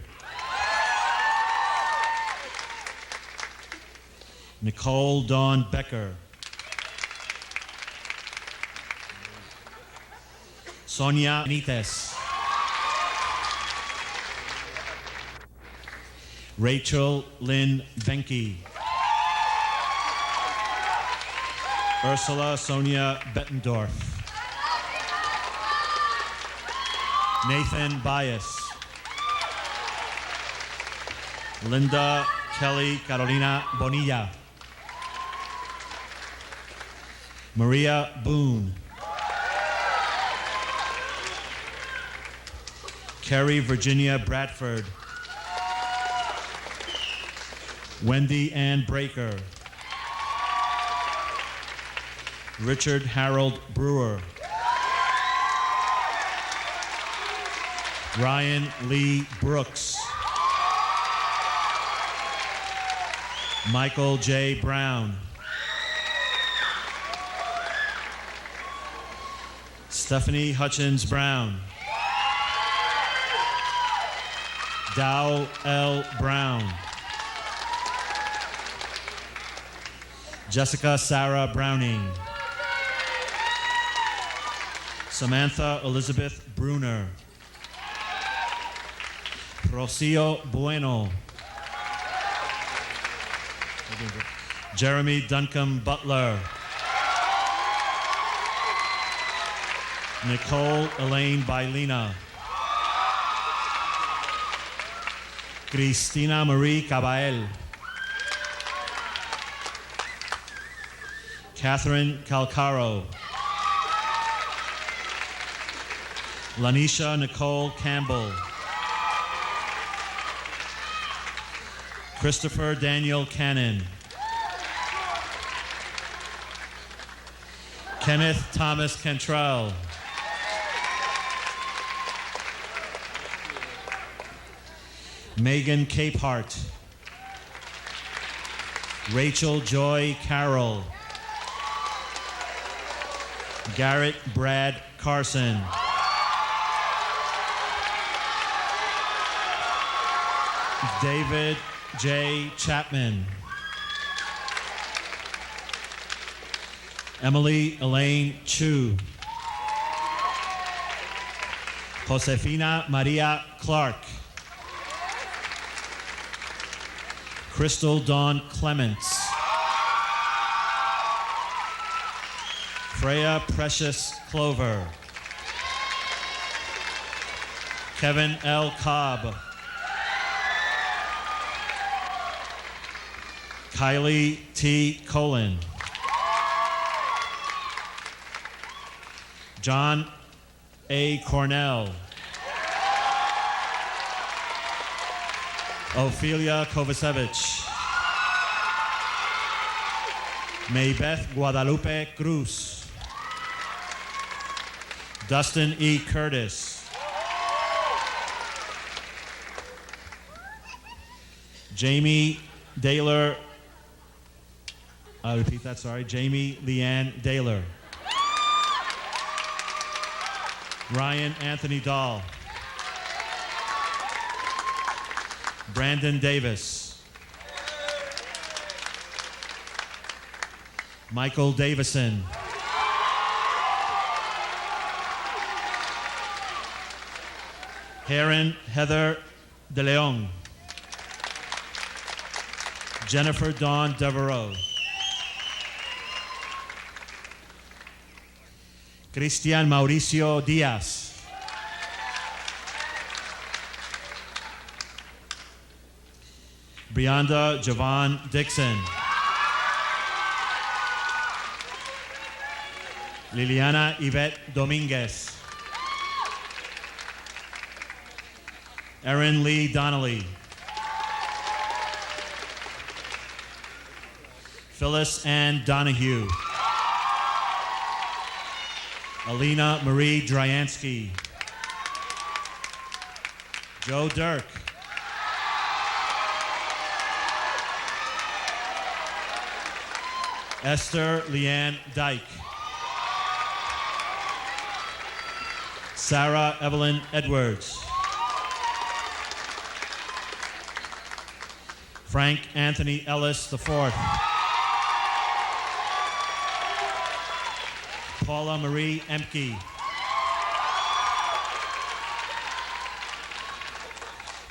Nicole Dawn Becker. Sonia Benitez. Rachel Lynn Venke. Ursula Sonia Bettendorf. Nathan Bias. Linda Kelly Carolina Bonilla. Maria Boone. Carrie Virginia Bradford. Wendy Ann Breaker. Richard Harold Brewer. Ryan Lee Brooks. Michael J. Brown. Stephanie Hutchins Brown. Dow L. Brown. Jessica Sarah Browning. Samantha Elizabeth Bruner. Rocio Bueno. Jeremy Duncombe Butler. Nicole Elaine Bailina. Cristina Marie Cabael. Catherine Calcaro. Lanisha Nicole Campbell. Christopher Daniel Cannon. Kenneth Thomas Cantrell. Megan Capehart. Rachel Joy Carroll. Garrett Brad Carson. David J. Chapman. Emily Elaine Chu. Josefina Maria Clark. Crystal Dawn Clements. Freya Precious Clover. Kevin L. Cobb. Kylie T. Colin. John A. Cornell. Ophelia Kovacevic. Maybeth Guadalupe Cruz. Dustin E. Curtis. Jamie Daylor. I'll repeat that, sorry. Jamie Leanne Daylor. Ryan Anthony Dahl. Brandon Davis. Michael Davison. Heron Heather De Leon. Jennifer Dawn Devereaux. Cristian Mauricio Diaz. Brianda Javon Dixon. Liliana Yvette Dominguez. Erin Lee Donnelly. Phyllis Ann Donahue. Alina Marie Dryansky. Joe Dirk. Esther Leanne Dyke. Sarah Evelyn Edwards. Frank Anthony Ellis IV. Paula Marie Emke.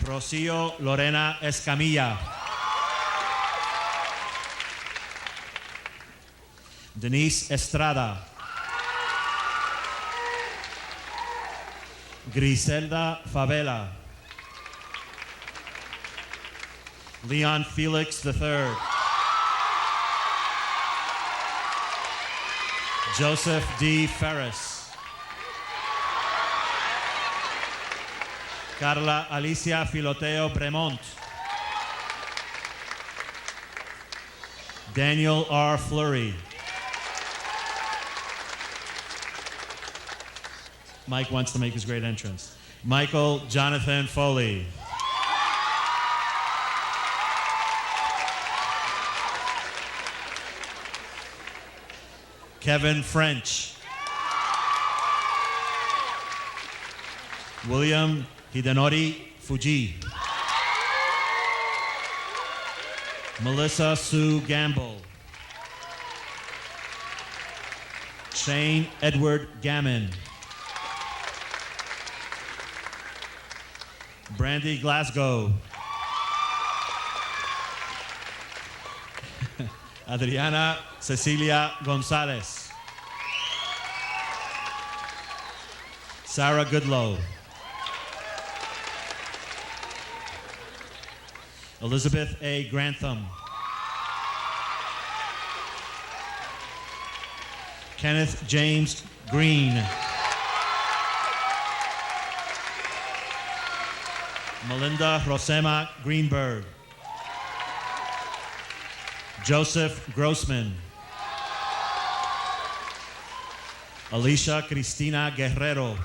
Rocio Lorena Escamilla. Denise Estrada. Griselda Favela. Leon Felix III. Joseph D. Ferris. Carla Alicia Filoteo Bremont. Daniel R. Fleury. Mike wants to make his great entrance. Michael Jonathan Foley. Kevin French. William Hidenori Fuji. Melissa Sue Gamble. Shane Edward Gammon. Brandy Glasgow. Adriana Cecilia Gonzalez. Sarah Goodlow. Elizabeth A. Grantham. Kenneth James Green. Melinda Rosema Greenberg. Joseph Grossman. Alicia Cristina Guerrero.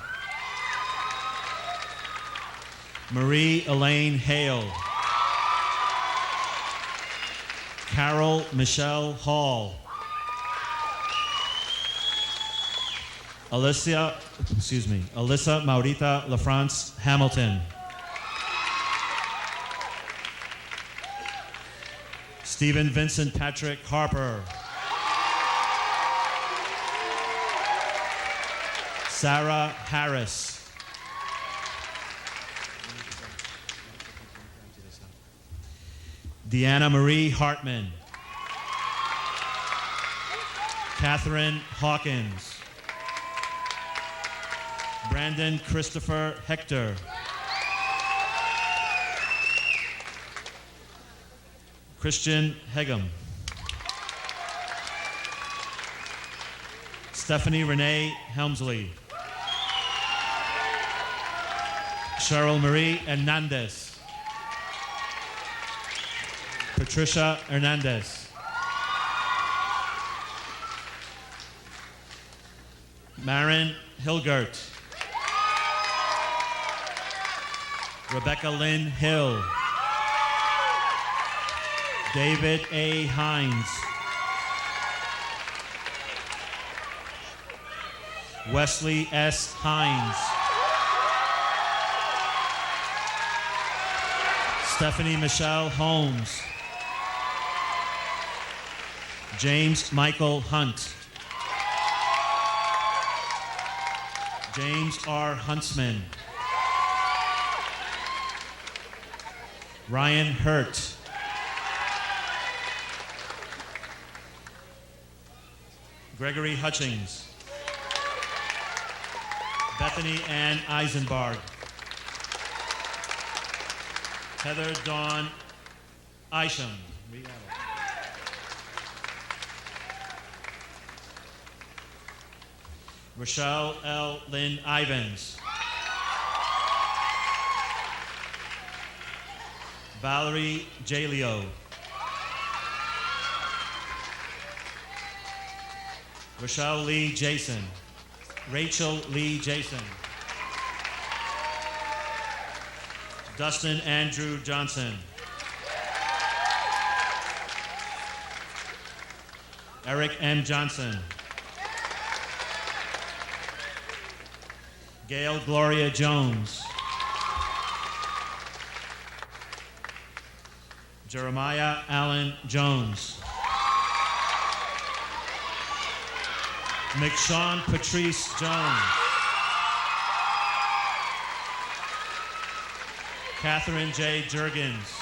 Marie Elaine Hale. Carol Michelle Hall. Alyssa Maurita LaFrance Hamilton. Stephen Vincent Patrick Harper. Sarah Harris. Deanna Marie Hartman. Catherine Hawkins. Brandon Christopher Hector. Christian Hegum. Stephanie Renee Helmsley. Cheryl Marie Hernandez. Patricia Hernandez. Maren Hilgert. Rebecca Lynn Hill. David A. Hines. Wesley S. Hines. Stephanie Michelle Holmes. James Michael Hunt. James R. Huntsman. Ryan Hurt. Gregory Hutchings. Bethany Ann Eisenbarg. Heather Dawn Isham. Rochelle L. Lynn Ivans. Valerie Jalio. Rochelle Lee Jason. Rachel Lee Jason. Dustin Andrew Johnson. Eric M. Johnson. Gail Gloria Jones. Jeremiah Allen Jones. McShawn Patrice Jones. Catherine J. Jurgens.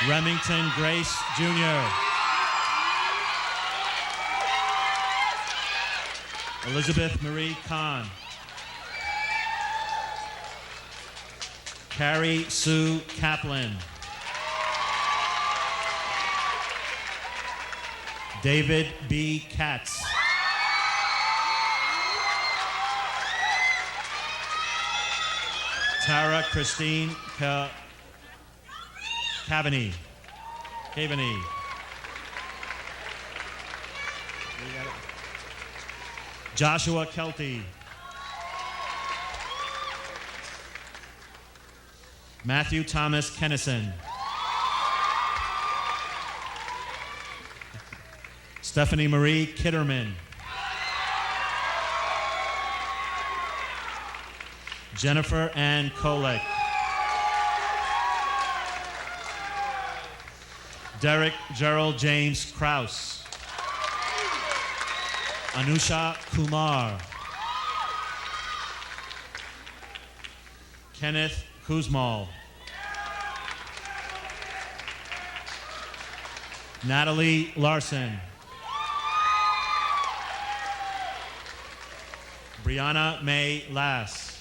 Remington Grace Jr. Elizabeth Marie Kahn. Carrie Sue Kaplan. David B. Katz. Tara Christine Cavaney. Joshua Kelty. Matthew Thomas Kennison. Stephanie Marie Kitterman. Jennifer Ann Kolek. Derek Gerald James Kraus. Anusha Kumar. Kenneth Kuzmal. Natalie Larson. Brianna May Lass.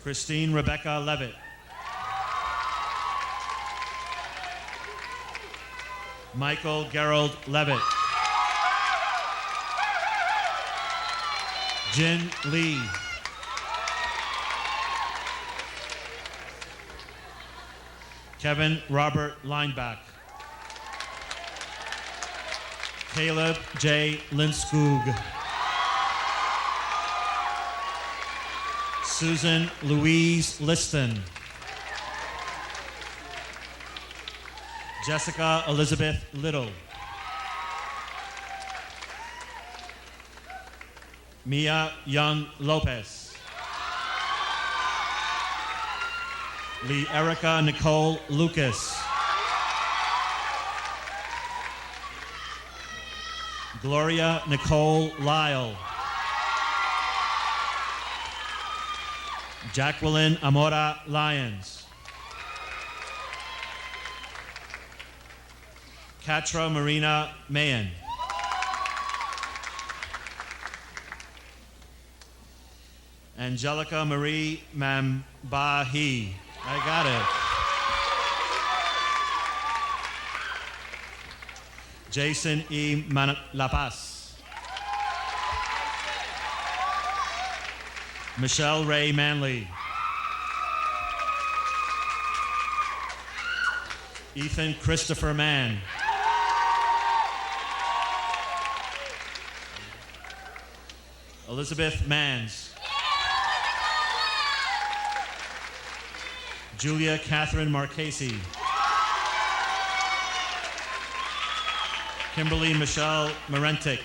Christine Rebecca Levitt. Michael Gerald Levitt. Jin Lee. Kevin Robert Lineback. Caleb J. Linskog. Susan Louise Liston. Jessica Elizabeth Little. Mia Young Lopez. Lee Erica Nicole Lucas. Gloria Nicole Lyle. Jacqueline Amora Lyons. Katra Marina Mayan. Angelica Marie Mambahi. I got it. Jason E. La Paz. Michelle Ray Manley. Ethan Christopher Mann. Elizabeth Mans. Julia Catherine Marchese. Kimberly Michelle Marentic.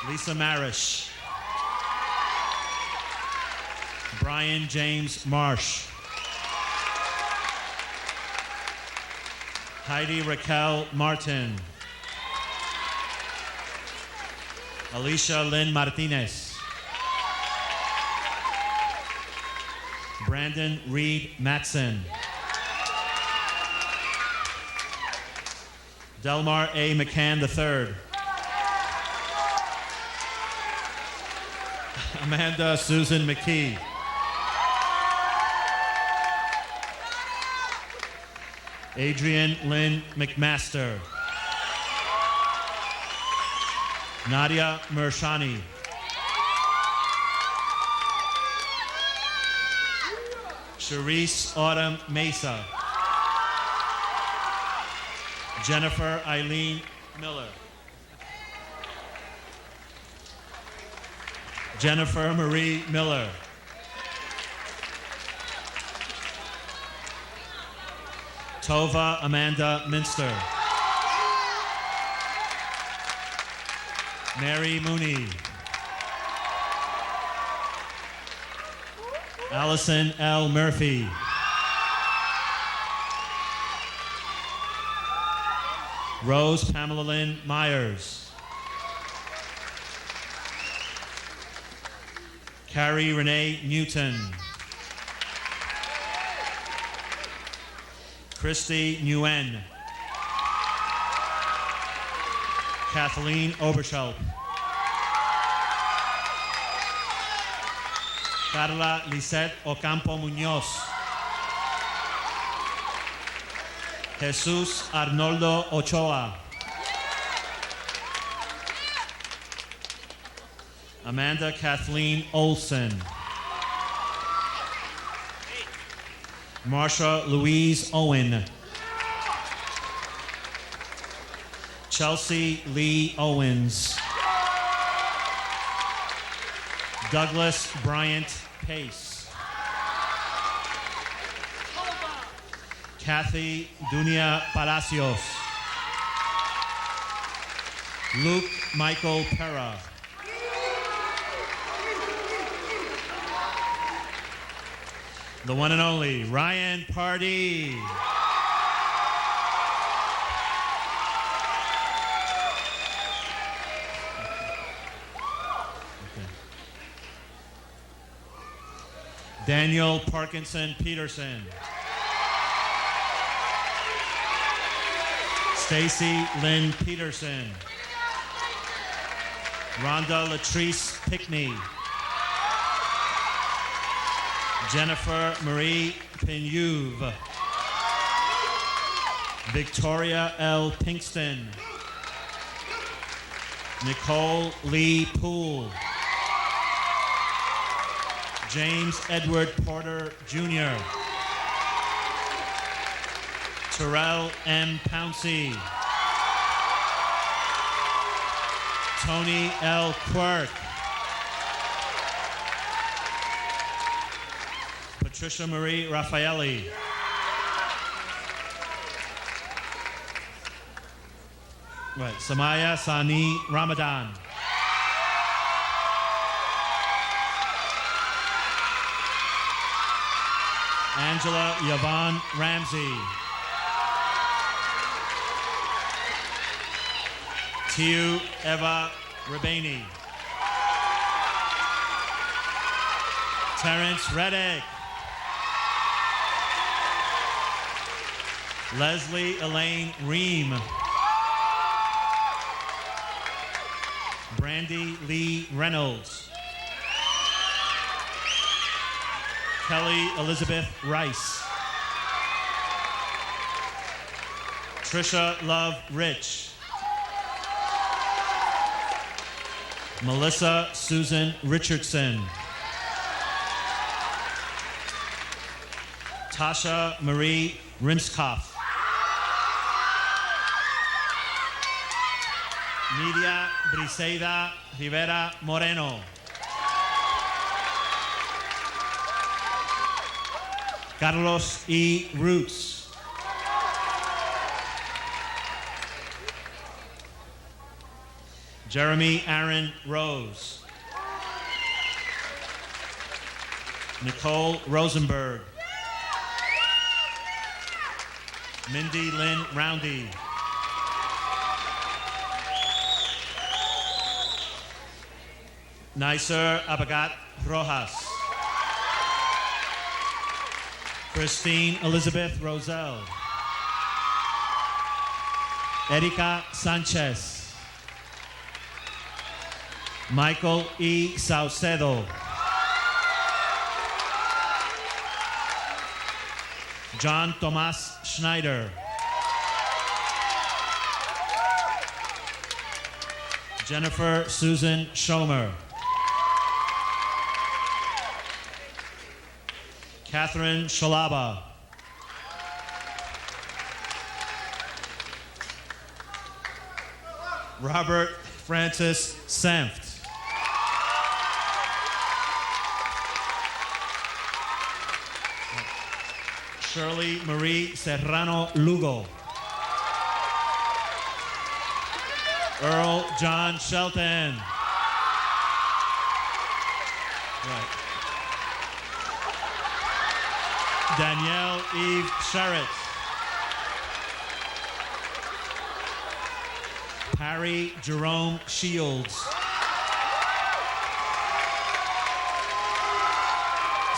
Lisa Marish. Brian James Marsh. Heidi Raquel Martin. Alicia Lynn Martinez. Brandon Reed Matson. Delmar A. McCann III. Amanda Susan McKee. Adrian Lynn McMaster. Nadia Mershani. Charisse Autumn Mesa. Jennifer Eileen Miller. Jennifer Marie Miller. Tova Amanda Minster. Mary Mooney. Allison L. Murphy. Rose Pamela Lynn Myers. Carrie Renee Newton. Christy Nguyen. Kathleen Oberschelp. Carla Lisette Ocampo Muñoz. Jesus Arnoldo Ochoa. Amanda Kathleen Olson. Marsha Louise Owen. Chelsea Lee Owens. Douglas Bryant Pace. Kathy Dunia Palacios. Luke Michael Pera. The one and only Ryan Pardee. Daniel Parkinson Peterson. Stacy Lynn Peterson. Rhonda Latrice Pickney. Jennifer Marie Pinuve. Victoria L. Pinkston. Nicole Lee Poole. James Edward Porter Jr. Terrell M. Pouncey. Tony L. Quirk. Patricia Marie Raffaelli. Right, Samaya Sani Ramadan. Angela Yvonne Ramsey. Tiu Eva Rabani. Terrence Reddick. Leslie Elaine Ream. Brandy Lee Reynolds. Kelly Elizabeth Rice. Trisha Love Rich. Melissa Susan Richardson. Tasha Marie Rimskoff. Nidia Briseida Rivera Moreno. Carlos E. Roots. Jeremy Aaron Rose. Nicole Rosenberg. Mindy Lynn Roundy. Nicer Abagat Rojas. Christine Elizabeth Roselle. Erika Sanchez. Michael E. Saucedo. John Tomas Schneider. Jennifer Susan Schomer. Catherine Shalaba. Robert Francis Senft. Shirley Marie Serrano Lugo. Earl John Shelton. Right. Danielle Eve Sherritt. Harry Jerome Shields.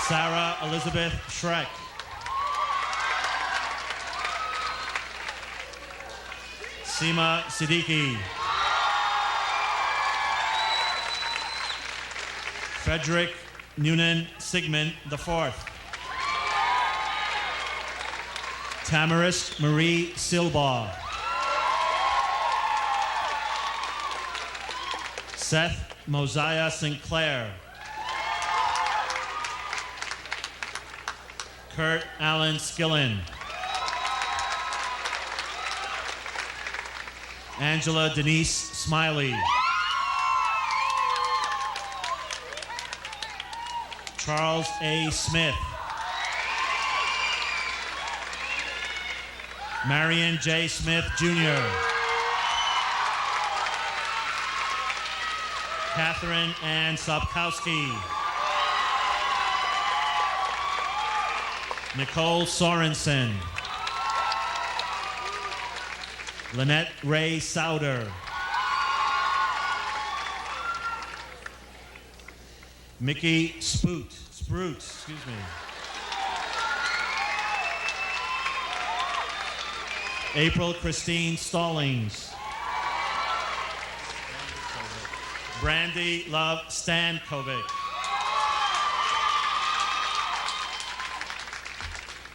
Sarah Elizabeth Schreck. Seema Siddiqui. Frederick Noonan Sigmund IV. Tamaris Marie Silbaugh. Seth Mosiah Sinclair. Kurt Allen Skillen. Angela Denise Smiley. Charles A. Smith. Marion J. Smith, Jr. Catherine Ann Sapkowski. Nicole Sorensen. Lynette Ray Souder. Mickey Sprout, excuse me. April Christine Stallings. Brandy Love Stankovic.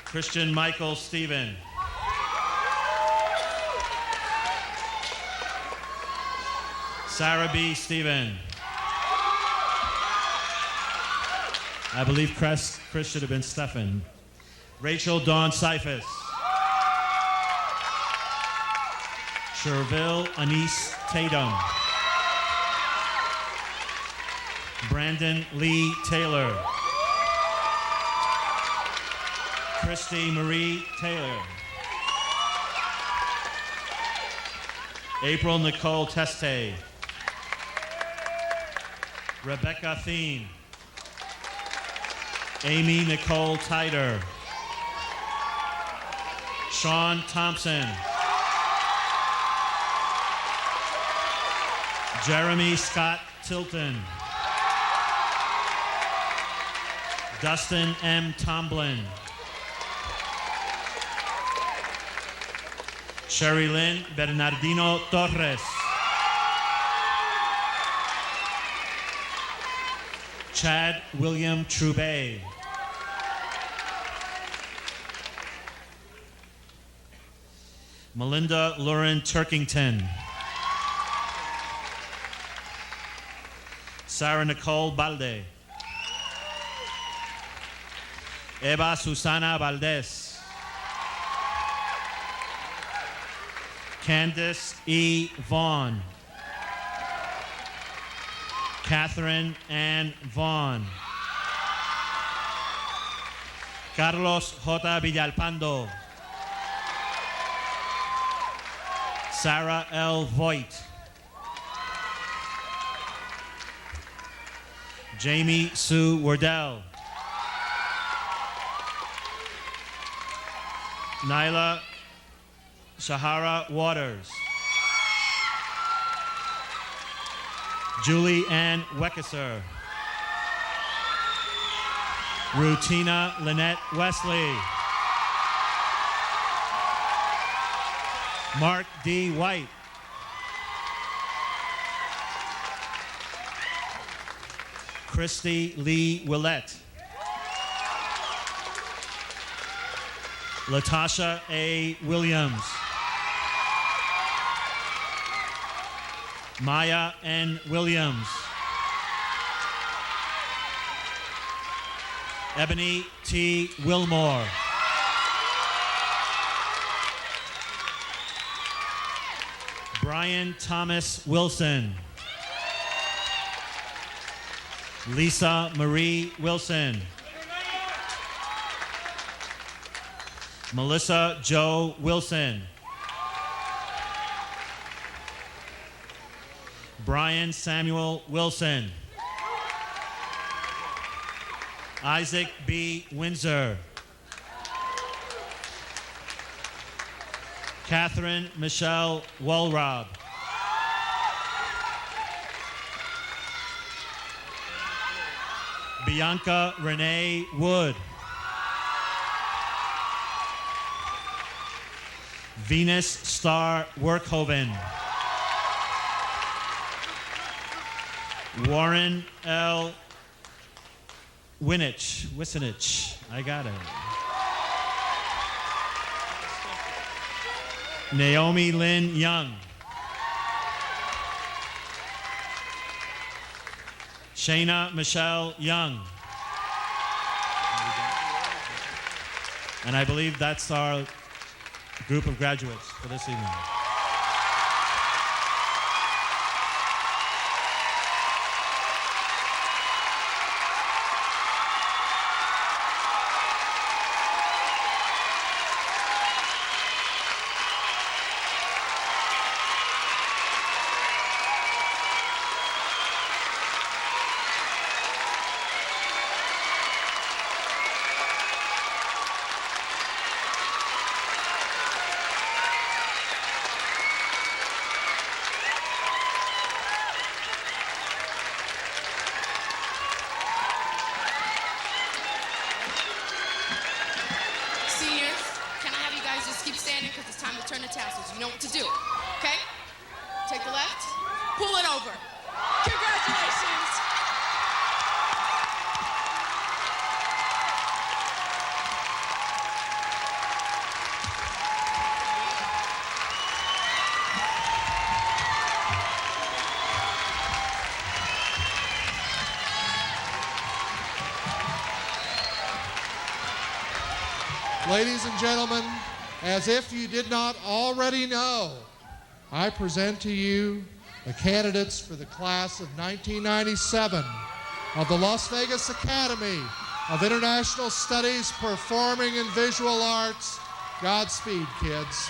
Christian Michael Stephen. Sarah B. Stephen. I believe Chris should have been Stephen. Rachel Dawn Seifus. Sherville Anise Tatum. Brandon Lee Taylor. Christy Marie Taylor. April Nicole Teste. Rebecca Thien. Amy Nicole Tyder. Sean Thompson. Jeremy Scott Tilton. Dustin M. Tomlin. Sherry Lynn Bernardino Torres. Chad William Trubay. Melinda Lauren Turkington. Sarah Nicole Balde. Eva Susana Valdez. Candace E. Vaughn. Catherine Ann Vaughn. Carlos J. Villalpando. Sarah L. Voigt. Jamie Sue Wardell. Nyla Shahara Waters. Julie Ann Weckesser. Rutina Lynette Wesley. Mark D. White. Christy Lee Willett. Latasha A. Williams. Maya N. Williams. Ebony T. Wilmore. Brian Thomas Wilson. Lisa Marie Wilson. Melissa Joe Wilson. Brian Samuel Wilson. Isaac B. Windsor. Catherine Michelle Walrob. Bianca Renee Wood. Venus Star Workhoven. Warren L. Wissenich. I got it. Naomi Lynn Young. Shayna Michelle Young. And I believe that's our group of graduates for this evening. time to turn the tassels. You know what to do, okay? Take the left, pull it over. Congratulations. Ladies and gentlemen, as if you did not already know, I present to you the candidates for the class of 1997 of the Las Vegas Academy of International Studies, Performing and Visual Arts. Godspeed, kids.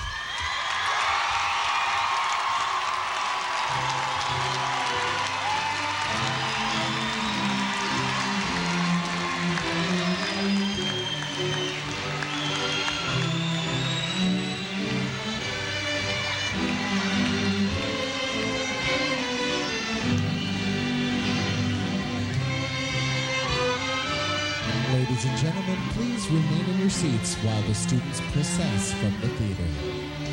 Ladies and gentlemen, please remain in your seats while the students process from the theater.